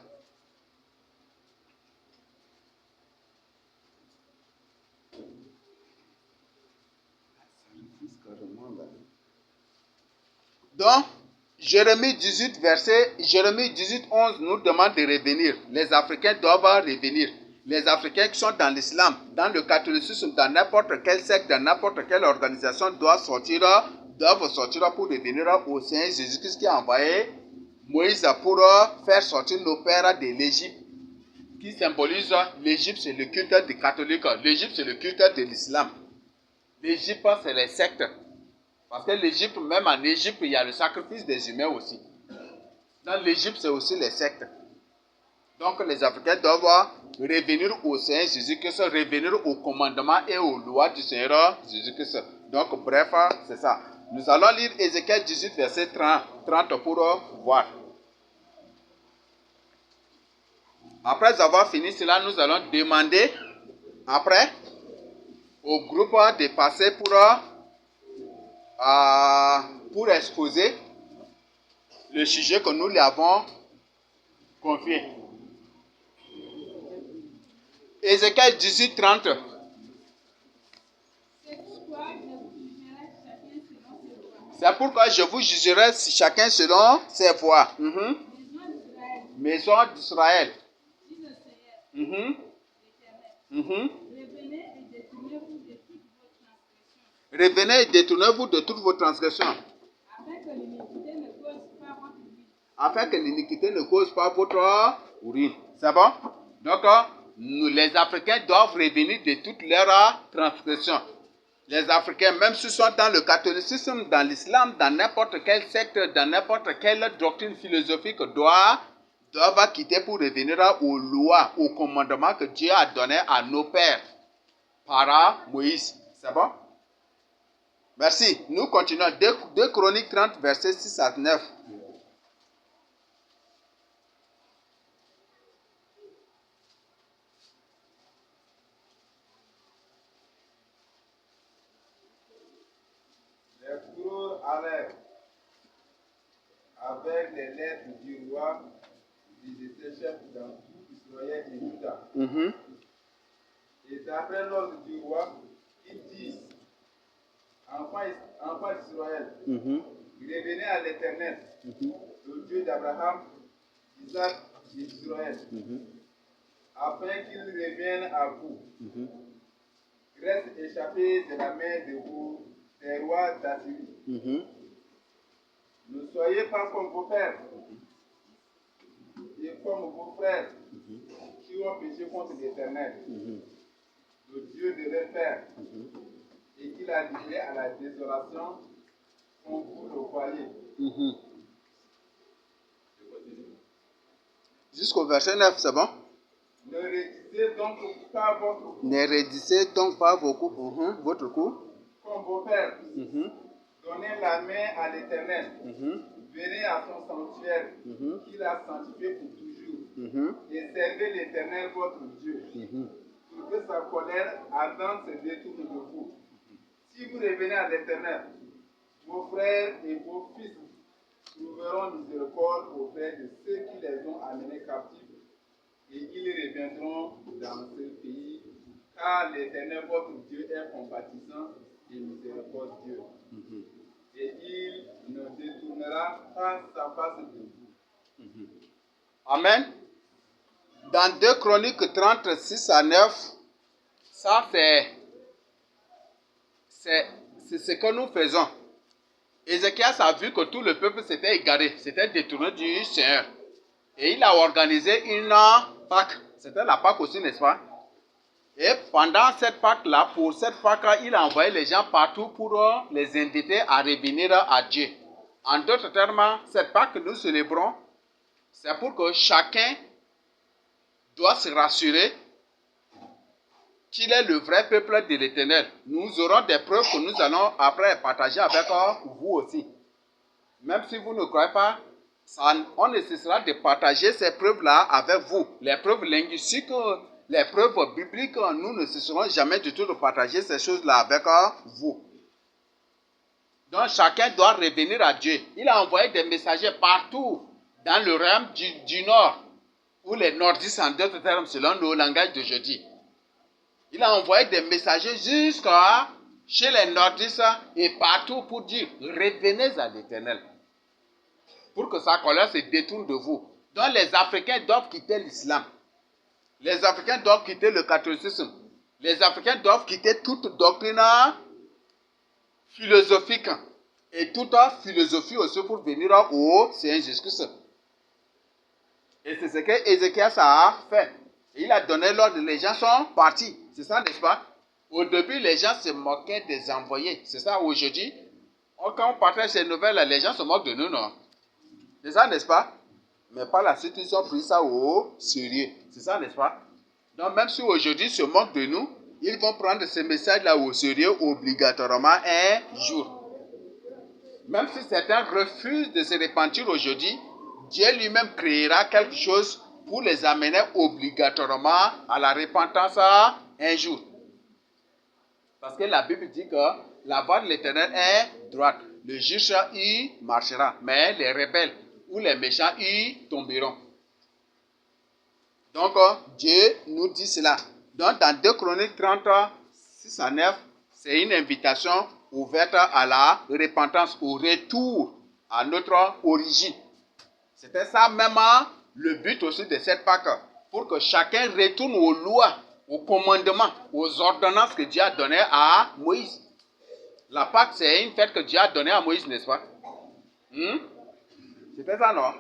[SPEAKER 1] Donc, Jérémie 18, 11 nous demande de revenir. Les Africains doivent revenir. Les Africains qui sont dans l'islam, dans le catholicisme, dans n'importe quel secte, dans n'importe quelle organisation, doivent sortir pour revenir au Seigneur Jésus-Christ qui a envoyé Moïse pour faire sortir nos pères de l'Égypte, qui symbolise l'Égypte, c'est le culte des catholiques, l'Égypte, c'est le culte de l'islam. L'Égypte, c'est les sectes. Parce que l'Égypte, même en Égypte, il y a le sacrifice des humains aussi. Dans l'Égypte, c'est aussi les sectes. Donc les Africains doivent revenir au Seigneur Jésus-Christ, revenir au commandement et aux lois du Seigneur Jésus-Christ. Donc bref, c'est ça. Nous allons lire Ézéchiel 18, verset 30 pour voir. Après avoir fini cela, nous allons demander, après, au groupe de passer pour exposer le sujet que nous lui avons confié. Ézéchiel 18, 30. C'est pourquoi je vous jugerai chacun selon ses voies. Maison d'Israël. Revenez et détournez-vous de toutes vos transgressions. Afin que l'iniquité ne cause pas votre ruine. C'est bon? Donc, les Africains doivent revenir de toutes leurs transgressions. Les Africains, même s'ils sont dans le catholicisme, dans l'islam, dans n'importe quel secte, dans n'importe quelle doctrine philosophique, doivent quitter pour revenir aux lois, aux commandements que Dieu a donnés à nos pères par Moïse. C'est bon? Merci. Nous continuons. 2 Chroniques 30, versets 6 à 9.
[SPEAKER 2] Les coureurs allèrent avec les lettres du roi visiter chefs dans tout Israël et Juda. Et d'après l'ordre du roi, ils disent, enfants d'Israël, revenez à l'Éternel, le Dieu d'Abraham, d'Isaac et d'Israël, afin qu'il revienne à vous. Reste échappé de la main de vous, des rois d'Assyrie. Ne soyez pas comme vos pères et comme vos frères qui ont péché contre l'Éternel, le Dieu de leurs pères, et qu'il a livré à la désolation comme vous le voyez.
[SPEAKER 1] Jusqu'au verset 9, c'est bon?
[SPEAKER 2] Ne réduisez donc pas votre cou.
[SPEAKER 1] Ne réduisez donc pas votre cou.
[SPEAKER 2] Comme vos pères. Donnez la main à l'Éternel. Venez à son sanctuaire qu'il a sanctifié pour toujours. Et servez l'Éternel votre Dieu. Pour que sa colère ardente se détourne de vous. Si vous revenez à l'Éternel, vos frères et vos fils trouveront miséricorde auprès de ceux qui les ont amenés captifs, et ils reviendront dans ce pays, car l'Éternel votre Dieu est compatissant et miséricordieux. Et il ne détournera pas sa face de vous.
[SPEAKER 1] Amen. Dans 2 Chroniques 30, 6 à 9, ça c'est ce que nous faisons. Ézéchias a vu que tout le peuple s'était égaré, s'était détourné du Seigneur. Et il a organisé une Pâque. C'était la Pâque aussi, n'est-ce pas? Et pendant cette Pâque-là, pour cette Pâque, il a envoyé les gens partout pour les inviter à revenir à Dieu. En d'autres termes, cette Pâque que nous célébrons, c'est pour que chacun doit se rassurer qu'il est le vrai peuple de l'Éternel. Nous aurons des preuves que nous allons après partager avec vous aussi. Même si vous ne croyez pas, on nécessitera de partager ces preuves-là avec vous. Les preuves linguistiques, les preuves bibliques, nous ne cesserons jamais du tout de partager ces choses-là avec vous. Donc chacun doit revenir à Dieu. Il a envoyé des messagers partout dans le royaume du Nord, ou les nordistes en d'autres termes selon le langage d'aujourd'hui. Il a envoyé des messagers jusqu'à chez les nordistes et partout pour dire revenez à l'Éternel. Pour que sa colère se détourne de vous. Donc les Africains doivent quitter l'islam. Les Africains doivent quitter le catholicisme. Les Africains doivent quitter toute doctrine philosophique et toute philosophie aussi pour venir au Seigneur Jésus-Christ. Et c'est ce que Ézéchias a fait. Et il a donné l'ordre, les gens sont partis. C'est ça, n'est-ce pas? Au début, les gens se moquaient des envoyés. C'est ça, aujourd'hui. Quand on partage ces nouvelles, les gens se moquent de nous, non? C'est ça, n'est-ce pas? Mais par la suite, ils ont pris ça au sérieux. C'est ça, n'est-ce pas? Donc, même si aujourd'hui ils se moquent de nous, ils vont prendre ces messages-là au sérieux obligatoirement un jour. Même si certains refusent de se repentir aujourd'hui, Dieu lui-même créera quelque chose pour les amener obligatoirement à la repentance un jour. Parce que la Bible dit que la voie de l'Éternel est droite. Le juste y marchera, mais les rebelles ou les méchants y tomberont. Donc, Dieu nous dit cela. Donc, dans 2 Chroniques 30, 6 à 9, c'est une invitation ouverte à la repentance, au retour à notre origine. C'était ça même le but aussi de cette Pâque, pour que chacun retourne aux lois, aux commandements, aux ordonnances que Dieu a données à Moïse. La Pâque, c'est une fête que Dieu a donnée à Moïse, n'est-ce pas? C'était ça, non?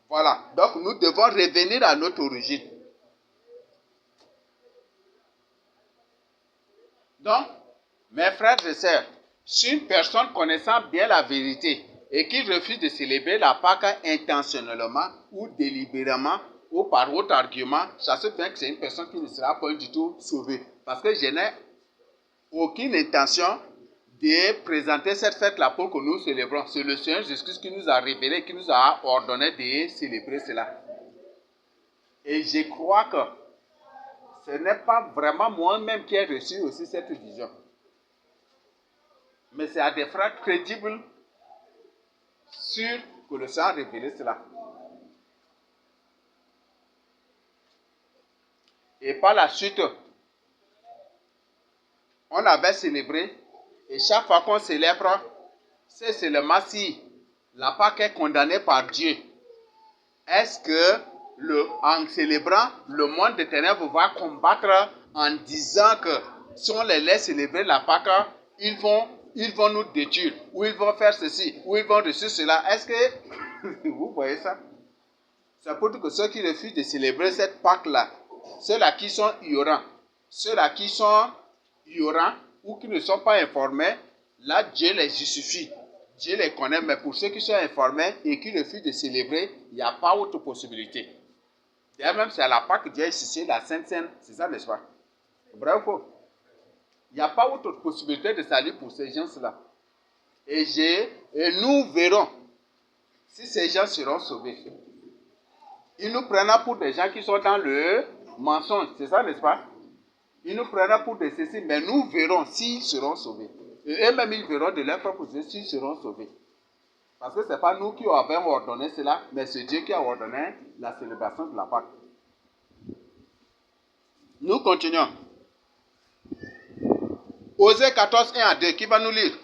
[SPEAKER 1] Voilà. Donc, nous devons revenir à notre origine. Donc, mes frères et sœurs, si une personne connaissant bien la vérité et qui refuse de célébrer la Pâque intentionnellement ou délibérément ou par autre argument, ça se fait que c'est une personne qui ne sera pas du tout sauvée. Parce que je n'ai aucune intention de présenter cette fête-là pour que nous célébrons. C'est le Seigneur Jésus-Christ qui nous a révélé, qui nous a ordonné de célébrer cela. Et je crois que ce n'est pas vraiment moi-même qui ai reçu aussi cette vision. Mais c'est à des frères crédibles, sûrs que le Seigneur a révélé cela. Et par la suite, on avait célébré, et chaque fois qu'on célèbre, c'est seulement si la Pâque est condamnée par Dieu. Est-ce que, en célébrant, le monde des ténèbres va combattre en disant que si on les laisse célébrer la Pâque, ils vont nous détruire, ou ils vont faire ceci, ou ils vont reçu cela. Est-ce que vous voyez ça? C'est pour dire que ceux qui refusent de célébrer cette Pâque-là, ceux-là qui sont ignorants, ceux-là qui sont ignorants ou qui ne sont pas informés, là Dieu les justifie. Dieu les connaît, mais pour ceux qui sont informés et qui refusent de célébrer, il n'y a pas autre possibilité. D'ailleurs, même c'est à la Pâque que Dieu a institué la Sainte Seine, c'est ça, n'est-ce pas? Vrai ou faux? Il n'y a pas autre possibilité de salut pour ces gens-là. Et nous verrons si ces gens seront sauvés. Ils nous prennent pour des gens qui sont dans le mensonge, c'est ça, n'est-ce pas? Ils nous prennent pour des ceci, mais nous verrons s'ils seront sauvés. Et eux-mêmes, ils verront de leur propre yeux s'ils seront sauvés. Parce que ce n'est pas nous qui avons ordonné cela, mais c'est Dieu qui a ordonné la célébration de la Pâque. Nous continuons. Osée 14, 1 à 2, qui va nous lire?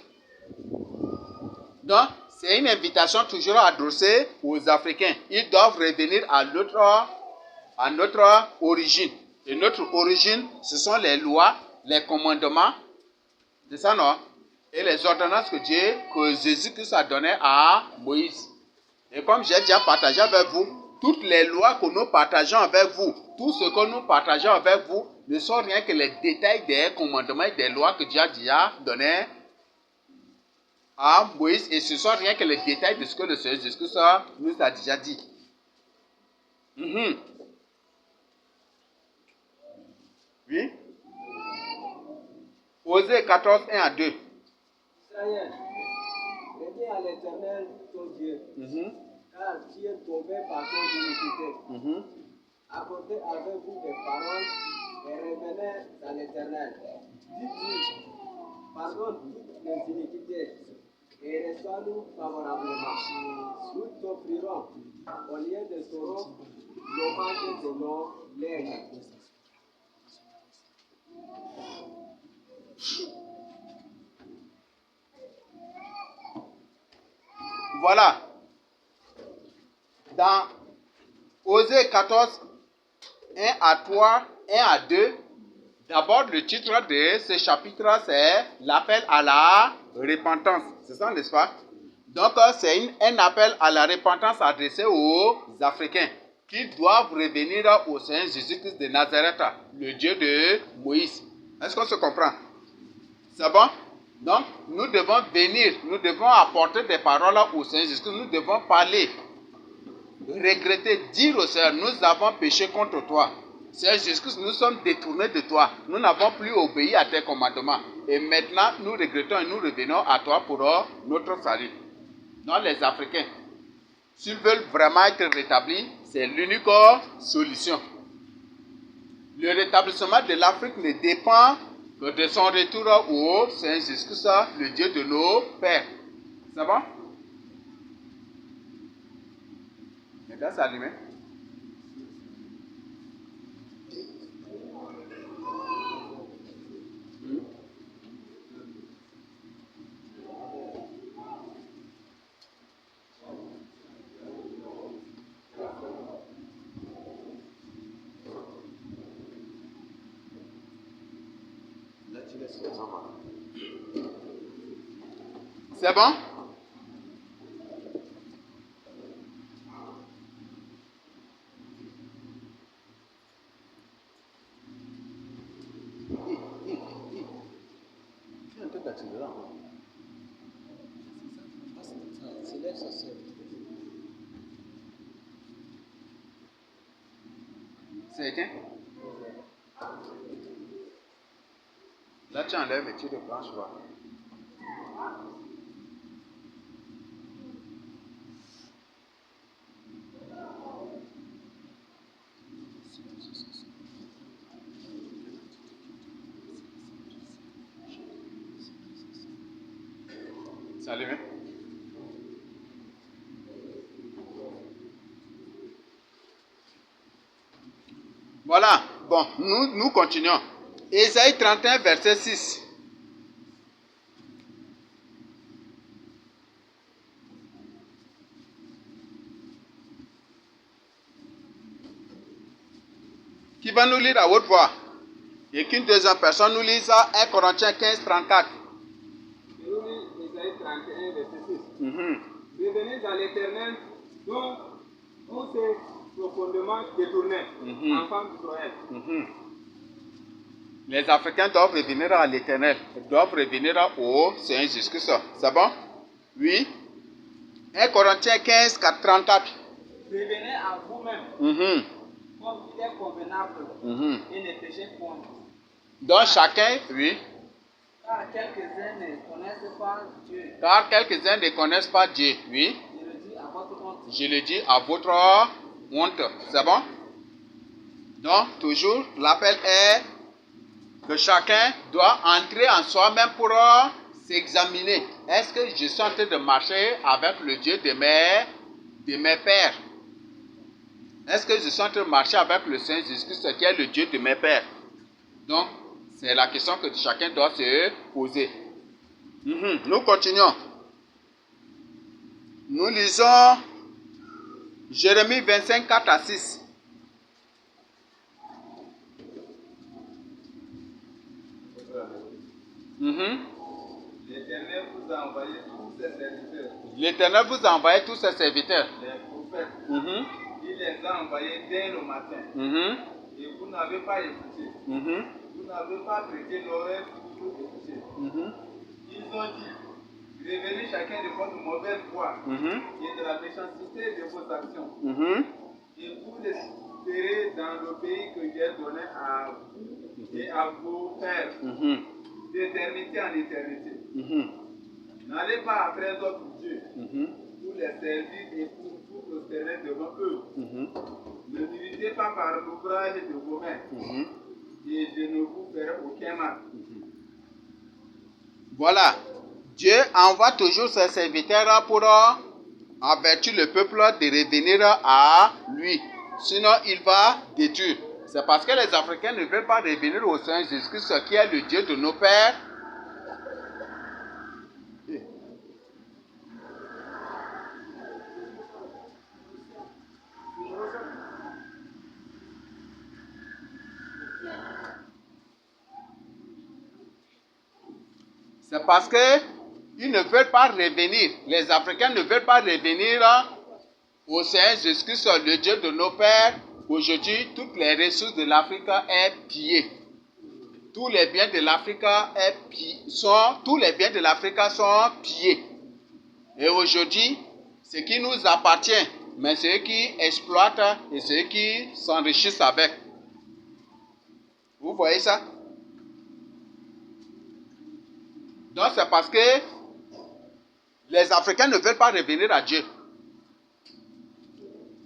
[SPEAKER 1] Donc, c'est une invitation toujours adressée aux Africains. Ils doivent revenir à notre origine. Et notre origine, ce sont les lois, les commandements, c'est ça, non? Et les ordonnances que Jésus-Christ a données à Moïse. Et comme j'ai déjà partagé avec vous, toutes les lois que nous partageons avec vous, tout ce que nous partageons avec vous, ne sont rien que les détails des commandements et des lois que Dieu a déjà données à Moïse. Et ce ne sont rien que les détails de ce que le Seigneur Jésus-Christ nous a déjà dit. Oui? Osée 14, 1 à 2.
[SPEAKER 3] Seigneur, reviens à l'Éternel, ton Dieu, car tu es tombé par ton iniquité. Accordez avec vous des paroles et revenez à l'Éternel. Dites-lui, pardonne toutes les iniquités et reçois-nous favorablement. Nous t'offrirons, au lieu de sorrow, l'hommage de nos lèvres.
[SPEAKER 1] Voilà. Dans Osée 14, 1 à 3, 1 à 2, d'abord le titre de ce chapitre, c'est l'appel à la repentance. C'est ça, n'est-ce pas? Donc, c'est un appel à la repentance adressé aux Africains qui doivent revenir au Seigneur Jésus-Christ de Nazareth, le Dieu de Moïse. Est-ce qu'on se comprend? C'est bon? Donc, nous devons venir, nous devons apporter des paroles au Seigneur Jésus-Christ, nous devons parler, regretter, dire au Seigneur, nous avons péché contre toi. Seigneur Jésus-Christ, nous sommes détournés de toi, nous n'avons plus obéi à tes commandements. Et maintenant, nous regrettons et nous revenons à toi pour notre salut. Donc, les Africains, s'ils veulent vraiment être rétablis, c'est l'unique solution. Le rétablissement de l'Afrique ne dépend que de son retour au Seigneur Jésus-Christ, le Dieu de nos pères. C'est bon? Maintenant, c'est allumé. C'est bon? truc d'accident.
[SPEAKER 3] C'est l'air social.
[SPEAKER 1] C'est éteint? Là, tu enlèves et tu rebranches, voilà. C'est allumé? Voilà, bon, nous continuons. Ésaïe 31, verset 6. Qui va nous lire à haute voix? Et qu'une deuxième personne nous lise 1 Corinthiens 15, 34.
[SPEAKER 2] Je vous lis Ésaïe 31, verset 6.
[SPEAKER 1] Mhm.
[SPEAKER 2] Revenez à l'Éternel, dont on s'est profondément détourné, enfants d'Israël.
[SPEAKER 1] Mhm. Les Africains doivent revenir à l'Éternel, doivent revenir au Seigneur Jésus-Christ. C'est bon? Oui. 1 Corinthiens 15, 34.
[SPEAKER 3] Revenez à vous-même,
[SPEAKER 1] Mhm.
[SPEAKER 3] comme il est convenable,
[SPEAKER 1] Mhm.
[SPEAKER 3] et ne péchez point.
[SPEAKER 1] Donc chacun, oui.
[SPEAKER 3] Car quelques-uns ne connaissent pas Dieu.
[SPEAKER 1] Car quelques-uns ne connaissent pas Dieu, oui.
[SPEAKER 3] Je le dis à votre honte.
[SPEAKER 1] Je le dis à votre honte. C'est bon? Donc, toujours, l'appel est que chacun doit entrer en soi-même pour s'examiner. Est-ce que je suis en train de marcher avec le Dieu de mes pères? Est-ce que je suis en train de marcher avec le Seigneur Jésus-Christ qui est le Dieu de mes pères? Donc, c'est la question que chacun doit se poser. Nous continuons. Nous lisons Jérémie 25, 4 à 6.
[SPEAKER 2] L'Éternel vous a envoyé tous ses serviteurs,
[SPEAKER 1] L'Éternel vous a envoyé tous ses serviteurs.
[SPEAKER 2] les prophètes. Il les a envoyés dès le matin. Et vous n'avez pas écouté. Vous n'avez pas prêté l'oreille pour écouter. Ils ont dit, revenez chacun de votre mauvaise voie et de la méchanceté de vos actions. Et vous espérez dans le pays que j'ai donné à vous et à vos pères, d'éternité en éternité. N'allez pas après d'autres dieux pour les servir et pour vous prospérer devant eux. Ne divisez pas par l'ouvrage de vos mains, et je ne vous ferai aucun mal.
[SPEAKER 1] Voilà. Dieu envoie toujours ses serviteurs pour avertir le peuple de revenir à lui. Sinon, il va détruire. C'est parce que les Africains ne veulent pas revenir au Seigneur Jésus-Christ qui est le Dieu de nos pères. C'est parce que ils ne veulent pas revenir. Les Africains ne veulent pas revenir au Seigneur Jésus-Christ, le Dieu de nos pères. Aujourd'hui, toutes les ressources de l'Afrique sont pillées. Tous les biens de l'Afrique sont pillés. Et aujourd'hui, ce qui nous appartient, mais ceux qui exploitent et ceux qui s'enrichissent avec. Vous voyez ça? Donc c'est parce que les Africains ne veulent pas revenir à Dieu.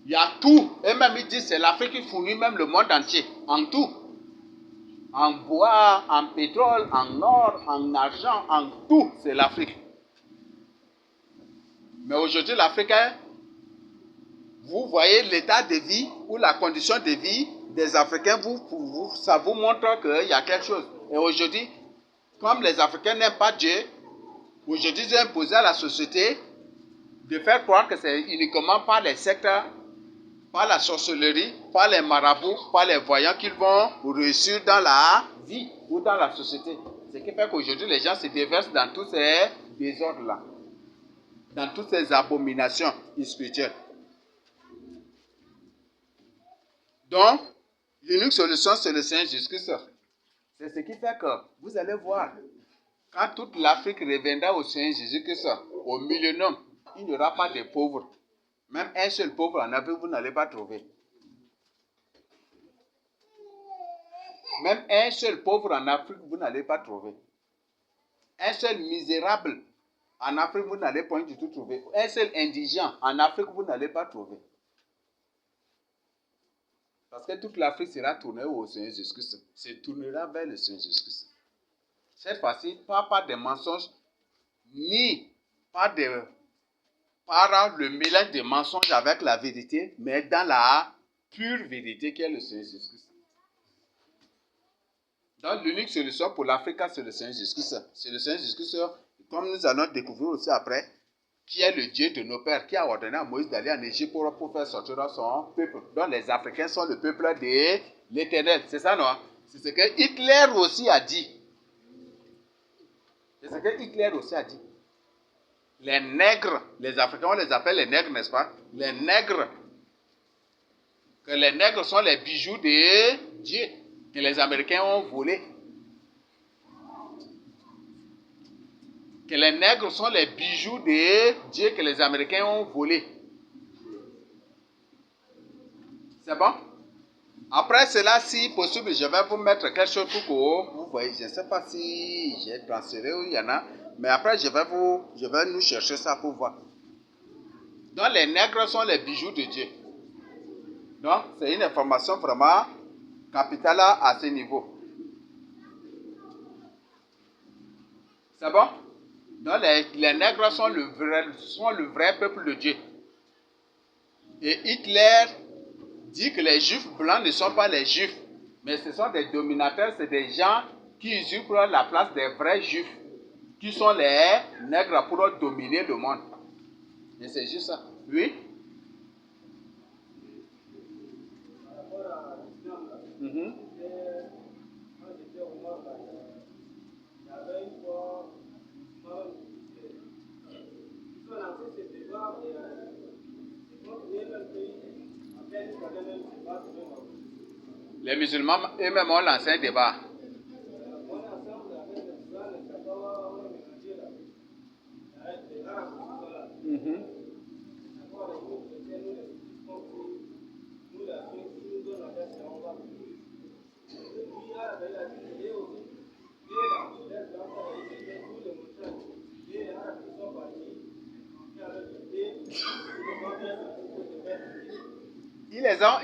[SPEAKER 1] Il y a tout. Et même ils disent que c'est l'Afrique qui fournit même le monde entier. En tout. En bois, en pétrole, en or, en argent, en tout. C'est l'Afrique. Mais aujourd'hui, l'Afrique, vous voyez l'état de vie ou la condition de vie des Africains, ça vous montre qu'il y a quelque chose. Et aujourd'hui, comme les Africains n'aiment pas Dieu, aujourd'hui, ils ont imposé à la société de faire croire que c'est uniquement par les sectes, par la sorcellerie, par les marabouts, par les voyants qu'ils vont réussir dans la vie ou dans la société. Ce qui fait qu'aujourd'hui, les gens se déversent dans tous ces désordres-là, dans toutes ces abominations spirituelles. Donc, l'unique solution, c'est le Seigneur Jésus-Christ. C'est ce qui fait que vous allez voir Quand toute l'Afrique reviendra au Seigneur Jésus-Christ, au millénium, il n'y aura pas de pauvres. Même un seul pauvre en Afrique, vous n'allez pas trouver. Même un seul pauvre en Afrique, vous n'allez pas trouver. Un seul misérable en Afrique, vous n'allez pas du tout trouver. Un seul indigent en Afrique, vous n'allez pas trouver. Parce que toute l'Afrique sera tournée au Seigneur Jésus-Christ. Se tournera vers le Seigneur Jésus-Christ. Cette fois-ci, pas par des mensonges, ni par le mélange des mensonges avec la vérité, mais dans la pure vérité qui est le Seigneur Jésus-Christ. Donc, l'unique solution pour l'Afrique, c'est le Seigneur Jésus-Christ. C'est le Seigneur Jésus-Christ, comme nous allons découvrir aussi après, qui est le Dieu de nos pères, qui a ordonné à Moïse d'aller en Égypte pour faire sortir son peuple. Donc, les Africains sont le peuple de l'Éternel. C'est ça, non? C'est ce que Hitler aussi a dit. C'est ce que Hitler aussi a dit. Les nègres, les Africains, on les appelle les nègres, n'est-ce pas? Les nègres. Que les nègres sont les bijoux de Dieu que les Américains ont volés. Que les nègres sont les bijoux de Dieu que les Américains ont volés. C'est bon? Après cela, si possible, je vais vous mettre quelque chose pour que vous voyez. Je ne sais pas si j'ai transféré ou il y en a. Mais après, je vais nous chercher ça pour voir. Donc, les nègres sont les bijoux de Dieu. Donc, c'est une information vraiment capitale à ce niveau. C'est bon? Donc, les nègres sont le vrai peuple de Dieu. Et Hitler dit que les juifs blancs ne sont pas les juifs, mais ce sont des dominateurs, c'est des gens qui usurpent la place des vrais juifs, qui sont les nègres pour dominer le monde. Et c'est juste ça. Oui? Les musulmans eux-mêmes ont lancé un débat.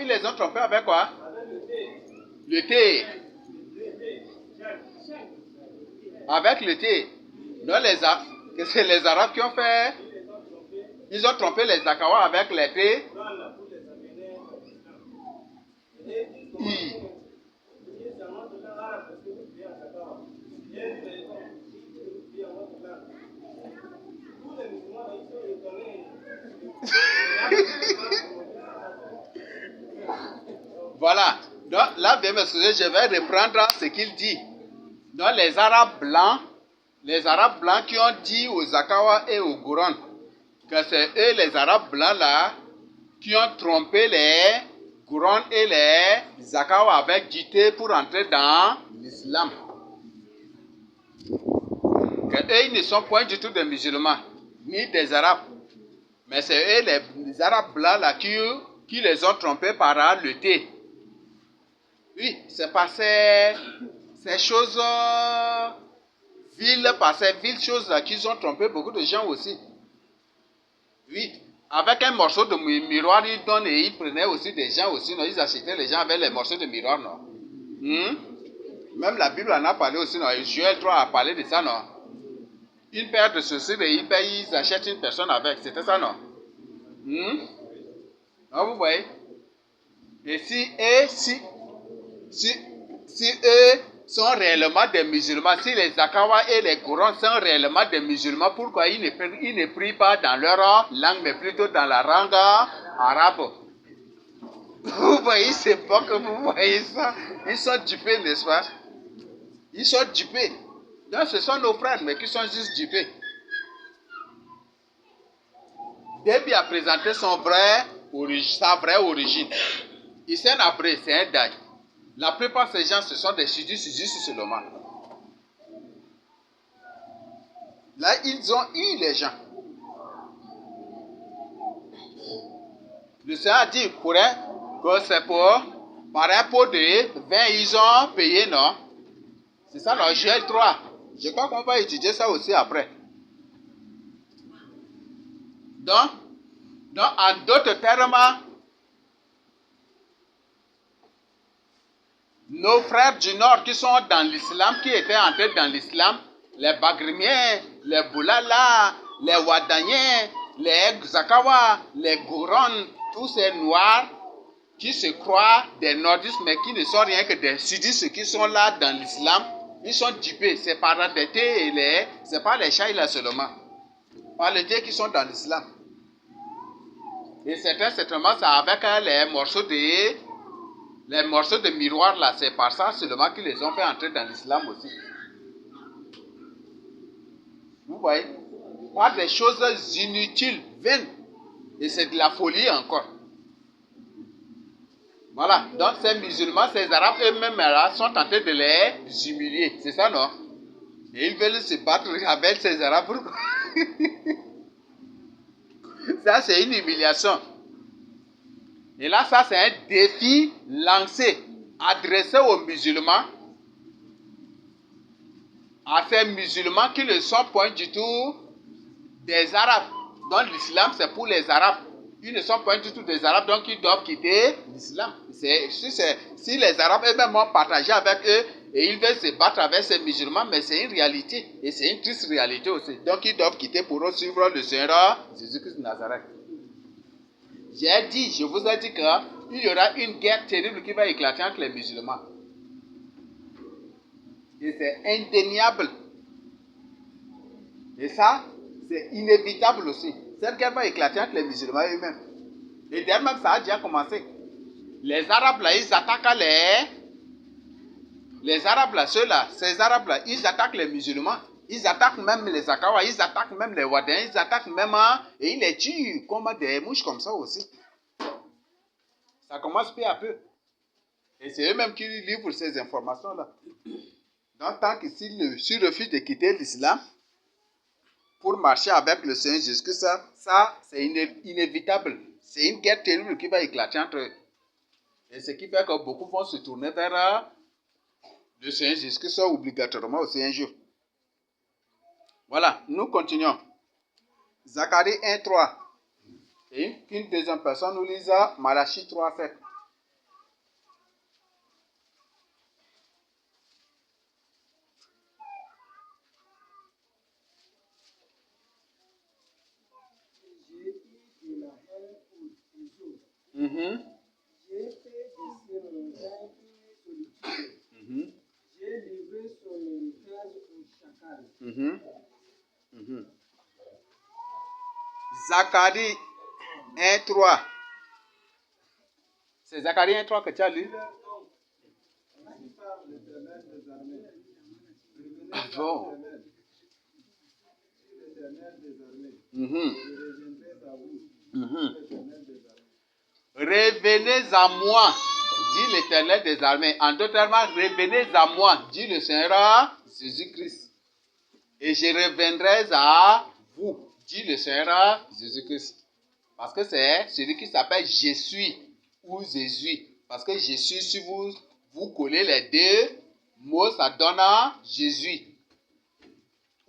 [SPEAKER 1] Ils les ont trompés avec quoi? Le thé. Avec le thé. Non, c'est les Arabes qui ont fait. Ils ont trompé les Zakawa avec le thé. Voilà. Donc là, bien m'excuser, je vais reprendre ce qu'il dit. Donc les Arabes blancs qui ont dit aux Zakawa et aux Gourans que c'est eux les Arabes blancs là qui ont trompé les Gourans et les Zakawa avec du thé pour entrer dans l'islam. Que eux ils ne sont point du tout des musulmans ni des Arabes, mais c'est eux les Arabes blancs là qui les ont trompés par le thé. Oui, c'est pas ces choses viles, par ces viles choses là qu'ils ont trompé beaucoup de gens aussi. Oui, avec un morceau de miroir, ils donnent et ils prenaient aussi des gens aussi, non? Ils achetaient les gens avec les morceaux de miroir, non? Même la Bible en a parlé aussi, non? Joël 3 a parlé de ça, non? Une paire de chaussures et ils achètent une personne avec, c'était ça, non? Non, vous voyez? Et si eux sont réellement des musulmans, si les Zakawa et les Gourans sont réellement des musulmans, pourquoi ils ne prient pas dans leur langue, mais plutôt dans la langue arabe? Vous voyez, c'est pas que vous voyez ça. Ils sont dupés, n'est-ce pas? Ils sont dupés. Donc ce sont nos frères, mais qui sont juste dupés. Déby a présenté sa vraie origine. Hissène Habré, c'est un Daj. La plupart de ces gens, ce sont des sudistes seulement. Là, ils ont eu les gens. Le Seigneur a dit que c'est par un pot de 20, ils ont payé, non? C'est ça, non? Joël 3. Je crois qu'on va étudier ça aussi après. Donc en d'autres termes, nos frères du Nord qui sont dans l'islam, qui étaient entrés dans l'islam, les Bagrimiens, les Boulala, les Wadaniens, les Zakawa, les Gouron, tous ces noirs qui se croient des nordistes mais qui ne sont rien que des sudistes qui sont là dans l'islam, ils sont dupés. C'est par la et c'est pas les Chaïla seulement. Par les Thés qui sont dans l'islam. Et certainement, c'est avec les morceaux de miroir là, c'est par ça seulement qu'ils les ont fait entrer dans l'islam aussi. Vous voyez? Par des choses inutiles, vaines. Et c'est de la folie encore. Voilà. Donc ces musulmans, ces arabes eux-mêmes là, sont tentés de les humilier. C'est ça, non? Et ils veulent se battre avec ces arabes. Ça, c'est une humiliation. Et là, ça, c'est un défi lancé, adressé aux musulmans, à ces musulmans qui ne sont point du tout des arabes. Donc l'islam, c'est pour les arabes. Ils ne sont pas du tout des arabes, donc ils doivent quitter l'islam. Si les arabes eux-mêmes ont partagé avec eux et ils veulent se battre avec ces musulmans, mais c'est une réalité. Et c'est une triste réalité aussi. Donc ils doivent quitter pour suivre le Seigneur Jésus-Christ de Nazareth. Je vous ai dit qu'il y aura une guerre terrible qui va éclater entre les musulmans. Et c'est indéniable. Et ça, c'est inévitable aussi. Cette guerre va éclater entre les musulmans eux-mêmes. Et d'ailleurs même ça a déjà commencé. Les Arabes là, ils attaquent les Arabes là, ceux-là, ces Arabes là, ils attaquent les musulmans. Ils attaquent même les Akawa, ils attaquent même les Wadens, ils attaquent même et ils les tuent comme des mouches comme ça aussi. Ça commence peu à peu. Et c'est eux-mêmes qui livrent ces informations-là. Donc tant que s'ils refusent de quitter l'islam pour marcher avec le Seigneur Jésus-Christ, ça c'est inévitable. C'est une guerre terrible qui va éclater entre eux. Et ce qui fait que beaucoup vont se tourner vers le Seigneur Jésus-Christ obligatoirement aussi un jour. Voilà, nous continuons. Zacharie 1:3. Et une deuxième personne nous lise Malachie 3:7.
[SPEAKER 3] J'ai fait baisser mon vin solitude. J'ai livré son héritage au chacal.
[SPEAKER 1] Zacharie 1:3. C'est Zacharie 1:3 que tu as lu? Bon. Revenez à moi, dit l'Éternel des armées. En d'autres termes, revenez à moi, dit le Seigneur Jésus-Christ. Et je reviendrai à vous, dit le Seigneur Jésus-Christ. Parce que c'est celui qui s'appelle Je suis ou Jésus. Parce que Je suis, si vous collez les deux mots, ça donne Jésus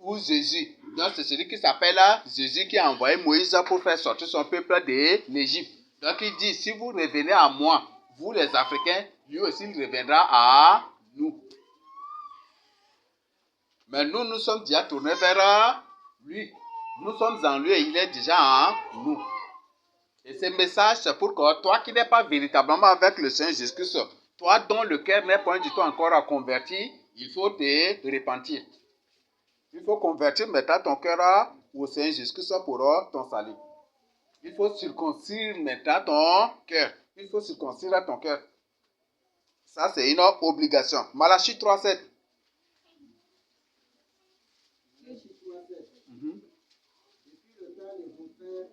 [SPEAKER 1] ou Jésus. Donc c'est celui qui s'appelle Jésus qui a envoyé Moïse pour faire sortir son peuple de l'Égypte. Donc il dit, si vous revenez à moi, vous les Africains, lui aussi il reviendra à nous. Mais nous sommes déjà tournés vers lui. Nous sommes en lui et il est déjà en nous. Et ce message, c'est pour que toi qui n'es pas véritablement avec le Seigneur Jésus-Christ, toi dont le cœur n'est pas du tout encore converti, il faut te repentir. Il faut convertir maintenant ton cœur au Seigneur Jésus-Christ pour ton salut. Il faut circoncire maintenant ton cœur. Il faut circoncire ton cœur. Ça, c'est une obligation. Malachie 3:7.
[SPEAKER 3] Depuis le temps de vos pères,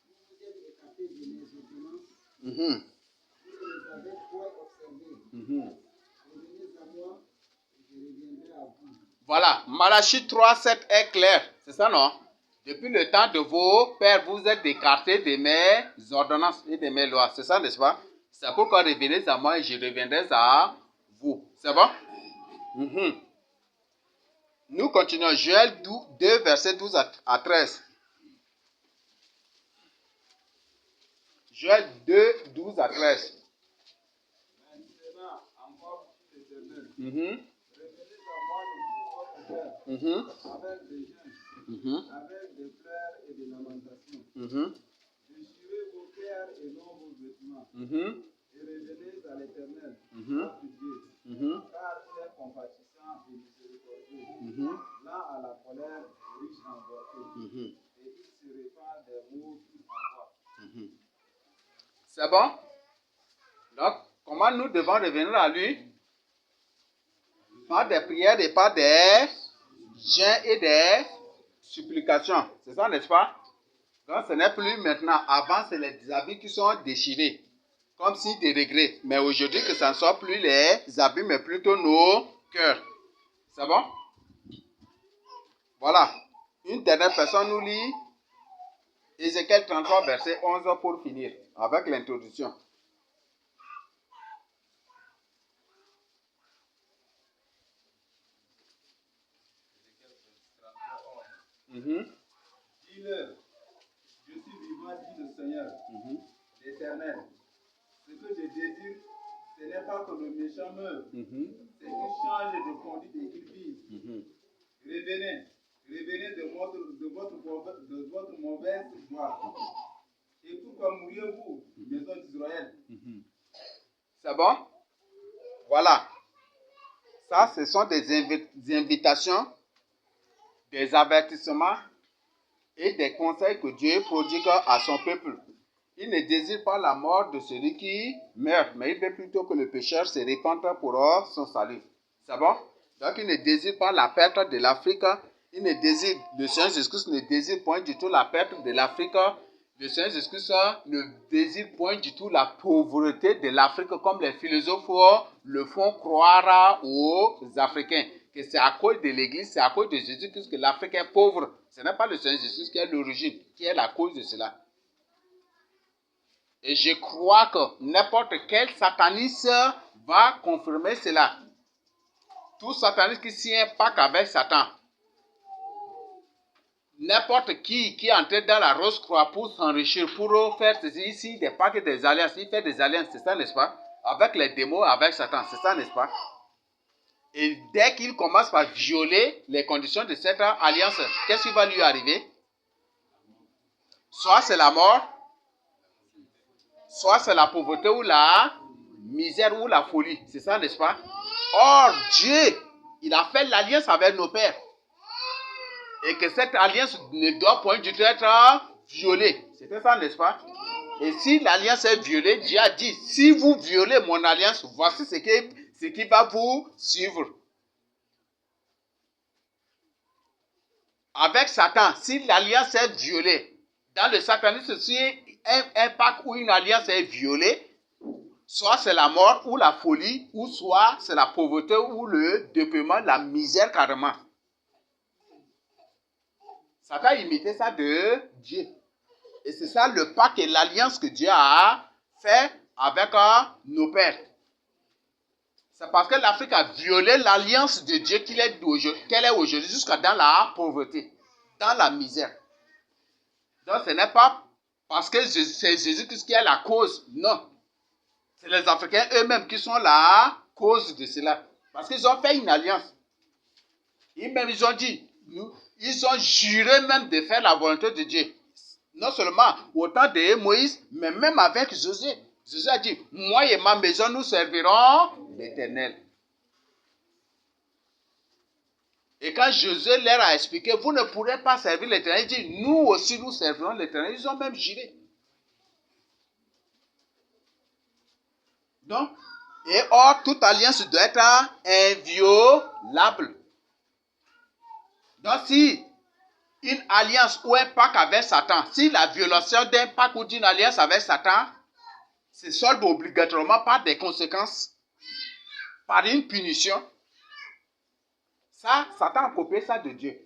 [SPEAKER 3] vous êtes écartés de mes ordonnances. Vous ne les avez point observées. Revenez à moi, et je reviendrai à vous.
[SPEAKER 1] Voilà, Malachie 3, 7 est clair. C'est ça, non? Depuis le temps de vos pères, vous êtes écartés de mes ordonnances et de mes lois. C'est ça, n'est-ce pas? C'est pourquoi revenez à moi et je reviendrai à vous. C'est bon? Nous continuons. Joël 2, verset 12 à 13. Joël 2, 12 à 13.
[SPEAKER 2] Maintenant, encore dit l'Éternel,
[SPEAKER 1] Mhm.
[SPEAKER 2] revenez à moi de tout votre cœur,
[SPEAKER 1] Mhm.
[SPEAKER 2] avec des jeûnes,
[SPEAKER 1] Mhm.
[SPEAKER 2] avec des pleurs et des lamentations.
[SPEAKER 1] Mhm.
[SPEAKER 2] Déchirez vos cœurs et non vos vêtements,
[SPEAKER 1] Mhm.
[SPEAKER 2] et revenez à l'Éternel,
[SPEAKER 1] Mhm.
[SPEAKER 2] votre Dieu,
[SPEAKER 1] Mhm.
[SPEAKER 2] car il est compatissant et miséricordieux,
[SPEAKER 1] Mhm.
[SPEAKER 2] lent à la colère et riche en bonté,
[SPEAKER 1] Mhm.
[SPEAKER 2] et il se répand des mots qu'il envoie.
[SPEAKER 1] Mhm. C'est bon? Donc, comment nous devons revenir à lui? Par des prières et par des jeûnes et des supplications. C'est ça, n'est-ce pas? Donc, ce n'est plus maintenant. Avant, c'est les habits qui sont déchirés. Comme si des regrets. Mais aujourd'hui, que ça ne soit plus les habits, mais plutôt nos cœurs. C'est bon? Voilà. Une dernière personne nous lit Ézéchiel 33, verset 11 pour finir, avec l'introduction.
[SPEAKER 2] Dis-leur, je suis vivant, dit le Seigneur, l'Éternel. Ce que je désire, ce n'est pas que le méchant meure, c'est qu'il change de conduite et qu'il vive. Revenez, revenez de votre mauvaise voie. Et pourquoi mourriez-vous, maison d'Israël?
[SPEAKER 1] C'est bon? Voilà. Ça, ce sont des invitations, des avertissements et des conseils que Dieu prodigue à son peuple. Il ne désire pas la mort de celui qui meurt, mais il veut plutôt que le pécheur se répande pour son salut. C'est bon? Donc, il ne désire pas la perte de l'Afrique. Le Seigneur Jésus-Christ ne désire point du tout la perte de l'Afrique. Le Seigneur Jésus-Christ ne désire point du tout la pauvreté de l'Afrique, comme les philosophes le font croire aux Africains. Que c'est à cause de l'Église, c'est à cause de Jésus-Christ que l'Afrique est pauvre. Ce n'est pas le Seigneur Jésus qui est l'origine, qui est la cause de cela. Et je crois que n'importe quel sataniste va confirmer cela. Tout sataniste qui s'y impacte avec Satan. N'importe qui est entré dans la Rose-Croix pour s'enrichir, pour faire ici des pactes, des alliances. Il fait des alliances, c'est ça, n'est-ce pas? Avec les démons, avec Satan, c'est ça, n'est-ce pas? Et dès qu'il commence par violer les conditions de cette alliance, qu'est-ce qui va lui arriver? Soit c'est la mort, soit c'est la pauvreté ou la misère ou la folie. C'est ça, n'est-ce pas? Or, Dieu, il a fait l'alliance avec nos pères. Et que cette alliance ne doit point du tout être violée. C'était ça, n'est-ce pas? Et si l'alliance est violée, Dieu a dit, si vous violez mon alliance, voici ce qui va vous suivre. Avec Satan, si l'alliance est violée, dans le satanisme, si un pacte ou une alliance est violée, soit c'est la mort ou la folie, ou soit c'est la pauvreté ou le dépeuplement, la misère carrément. Satan imitait ça de Dieu. Et c'est ça le pacte et l'alliance que Dieu a fait avec nos pères. C'est parce que l'Afrique a violé l'alliance de Dieu qu'elle est aujourd'hui, jusqu'à dans la pauvreté, dans la misère. Donc ce n'est pas parce que c'est Jésus-Christ qui est la cause. Non. C'est les Africains eux-mêmes qui sont la cause de cela. Parce qu'ils ont fait une alliance. Ils ont dit, ils ont juré même de faire la volonté de Dieu. Non seulement au temps de Moïse, mais même avec Josué. Josué a dit, moi et ma maison, nous servirons l'Éternel. Et quand Josué leur a expliqué, vous ne pourrez pas servir l'Éternel, il dit, nous aussi nous servirons l'Éternel. Ils ont même juré. Donc, et or, toute alliance doit être inviolable. Donc, si une alliance ou un pacte avec Satan, si la violation d'un pacte ou d'une alliance avec Satan se solde obligatoirement par des conséquences, par une punition, Ça, Satan a copié ça de Dieu.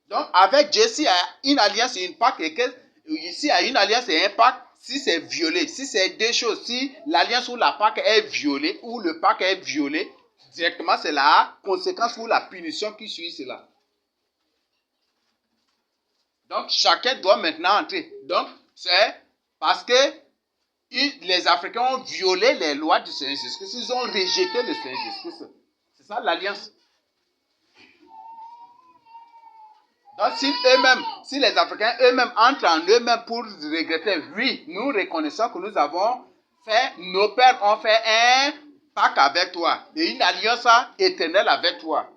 [SPEAKER 1] Donc, avec Dieu, s'il y a une alliance et une pacte, et que ici, il y a une alliance et un pacte, si c'est violé, si c'est deux choses, si l'alliance ou la pacte est violée, ou le pacte est violé, directement, c'est la conséquence ou la punition qui suit cela. Donc, chacun doit maintenant entrer. Donc, c'est parce que les Africains ont violé les lois du Seigneur Jésus-Christ. Ils ont rejeté le Seigneur Jésus-Christ. C'est ça l'alliance. Donc, si les Africains eux-mêmes entrent en eux-mêmes pour regretter, oui, nous reconnaissons que nous avons fait, nos pères ont fait un pacte avec toi et une alliance éternelle avec toi.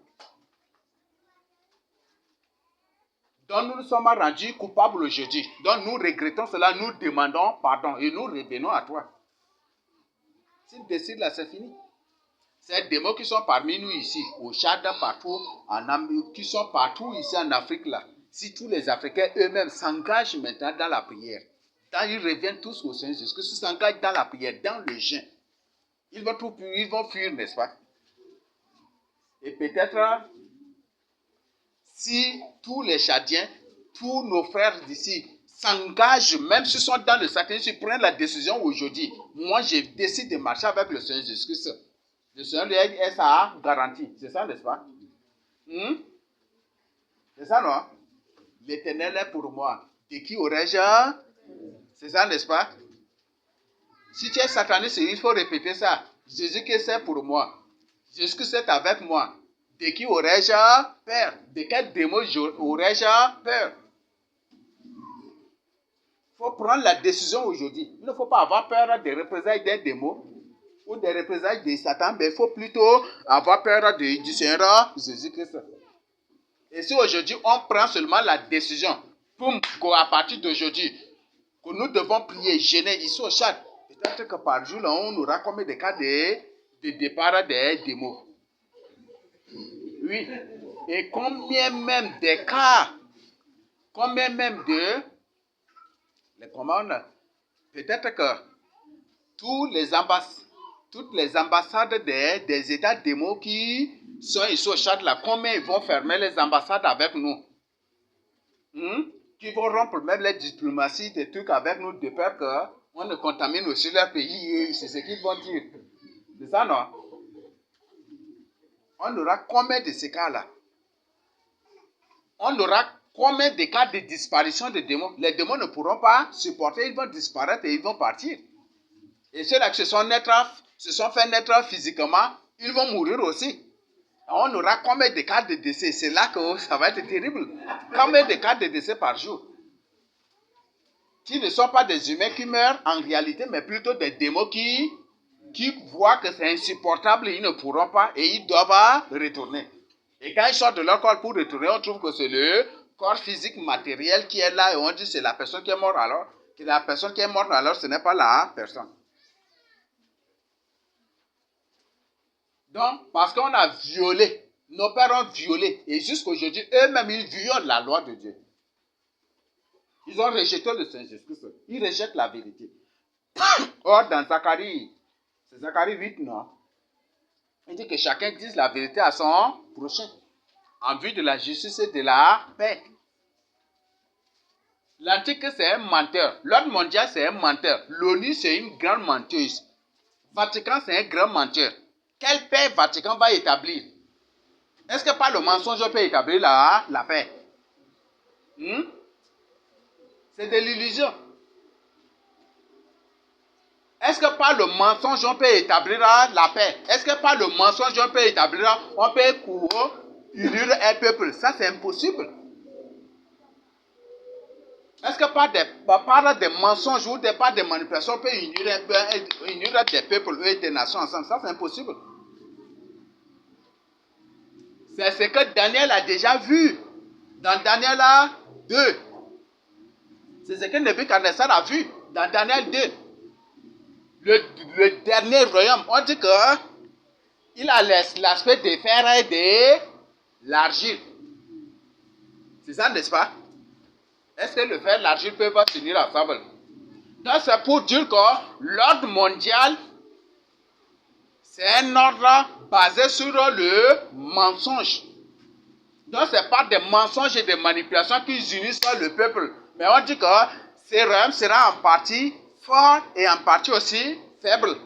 [SPEAKER 1] Donc, nous nous sommes rendus coupables aujourd'hui. Donc, nous regrettons cela, nous demandons pardon et nous revenons à toi. Si tu décides là, c'est fini. Ces démons qui sont parmi nous ici, au Tchad, partout, qui sont partout ici en Afrique là, si tous les Africains eux-mêmes s'engagent maintenant dans la prière, ils reviennent tous au Seigneur Jésus, qu'ils s'engagent dans la prière, dans le jeûne, ils vont fuir, n'est-ce pas? Et peut-être, si tous les Tchadiens, tous nos frères d'ici s'engagent, même s'ils sont dans le sacré, s'ils prennent la décision aujourd'hui, moi je décide de marcher avec le Seigneur Jésus-Christ. Le Seigneur est sa garantie. C'est ça, n'est-ce pas? C'est ça, non? L'Éternel est pour moi. De qui aurais-je? C'est ça, n'est-ce pas? Si tu es sataniste, il faut répéter ça. Jésus-Christ est pour moi. Jésus-Christ est avec moi. De qui aurais-je peur? De quel démon aurais-je peur? Il faut prendre la décision aujourd'hui. Il ne faut pas avoir peur des représailles des démons ou des représailles de Satan, mais il faut plutôt avoir peur du Seigneur Jésus-Christ. Et si aujourd'hui on prend seulement la décision, qu'à partir d'aujourd'hui, que nous devons prier, jeûner ici au Tchad, peut-être que par jour, là, on aura combien de cas de départ des démons. Oui. Et combien même de cas, combien même de les commandes, peut-être que toutes les ambassades des États démons qui sont ici au Tchad, là, combien ils vont fermer les ambassades avec nous? Qui vont rompre même les diplomaties, des trucs avec nous, de peur qu'on ne contamine aussi leur pays. C'est ce qu'ils vont dire. C'est ça, non? On aura combien de ces cas-là? On aura combien de cas de disparition de démons? Les démons ne pourront pas supporter, ils vont disparaître et ils vont partir. Et ceux-là qui se sont fait naître physiquement, ils vont mourir aussi. On aura combien de cas de décès? C'est là que ça va être terrible. Combien de cas de décès par jour? Qui ne sont pas des humains qui meurent en réalité, mais plutôt des démons qui voient que c'est insupportable, ils ne pourront pas et ils doivent retourner. Et quand ils sortent de leur corps pour retourner, on trouve que c'est le corps physique matériel qui est là et on dit que c'est la personne qui est morte alors. Que la personne qui est morte alors, ce n'est pas la personne. Donc, parce qu'on a violé, nos pères ont violé, et jusqu'aujourd'hui, eux-mêmes, ils violent la loi de Dieu. Ils ont rejeté le Seigneur Jésus-Christ. Ils rejettent la vérité. Or, dans Zacharie, c'est Zacharie 8, non? Il dit que chacun dise la vérité à son prochain, en vue de la justice et de la paix. L'Antique, c'est un menteur. L'ordre mondial, c'est un menteur. L'ONU, c'est une grande menteuse. Vatican, c'est un grand menteur. Quelle paix Vatican va établir? Est-ce que par le mensonge, on peut établir la paix? C'est de l'illusion. Est-ce que par le mensonge, on peut établir la paix? Est-ce que par le mensonge, on peut établir, on peut unir un peuple? Ça, c'est impossible. Est-ce que par des mensonges ou par des manipulations, on peut unir des peuples et des nations ensemble? Ça, c'est impossible. C'est ce que Daniel a déjà vu dans Daniel 2. C'est ce que Nebuchadnezzar a vu dans Daniel 2. Le dernier royaume, on dit qu'il a l'aspect de fer et de l'argile. C'est ça, n'est-ce pas? Est-ce que le fer et l'argile peuvent s'unir ensemble? Donc c'est pour dire que l'ordre mondial, C'est un ordre basé sur le mensonge. Donc, ce n'est pas des mensonges et des manipulations qui unissent le peuple. Mais on dit que ce royaume sera en partie fort et en partie aussi faible.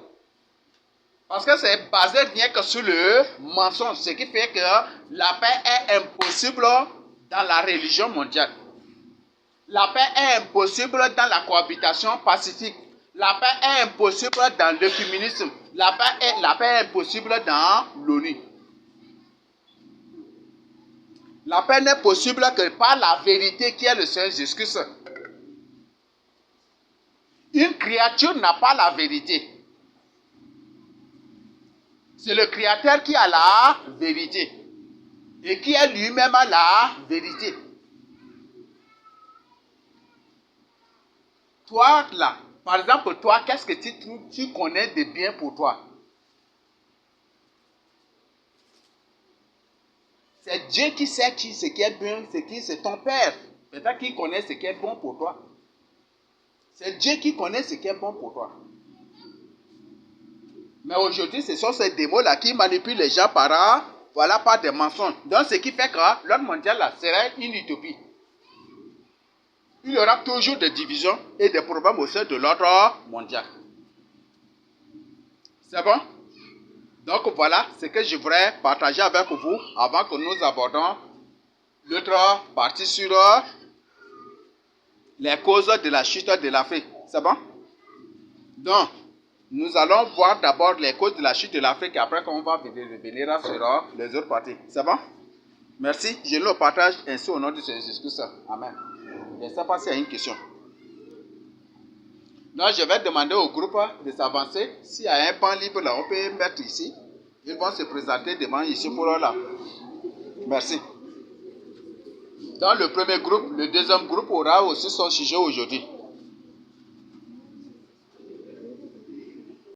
[SPEAKER 1] Parce que c'est basé rien que sur le mensonge. Ce qui fait que la paix est impossible dans la religion mondiale. La paix est impossible dans la cohabitation pacifique. La paix est impossible dans le féminisme. La paix est impossible dans l'ONU. La paix n'est possible que par la vérité qui est le Seigneur Jésus-Christ. Une créature n'a pas la vérité. C'est le Créateur qui a la vérité. Et qui est lui-même la vérité. Toi, là, par exemple, toi, qu'est-ce que tu connais de bien pour toi? C'est Dieu qui sait ce qui est bien, c'est ton Père. Peut-être qu'il connaît ce qui est bon pour toi. C'est Dieu qui connaît ce qui est bon pour toi. Mais aujourd'hui, ce sont ces démons-là qui manipulent les gens par des mensonges. Donc, ce qui fait que l'ordre mondial là, serait une utopie. Il y aura toujours des divisions et des problèmes au sein de l'ordre mondial. C'est bon? Donc voilà ce que je voudrais partager avec vous avant que nous abordons l'autre partie sur les causes de la chute de l'Afrique. C'est bon? Donc, nous allons voir d'abord les causes de la chute de l'Afrique et après on va revenir sur les autres parties. C'est bon? Merci. Je le partage ainsi au nom de Jésus-Christ. Amen. Je ne sais pas s'il y a une question. Donc, je vais demander au groupe de s'avancer. S'il y a un pan libre là, on peut mettre ici. Ils vont se présenter devant ici pour là. Merci. Dans le premier groupe, le deuxième groupe aura aussi son sujet aujourd'hui.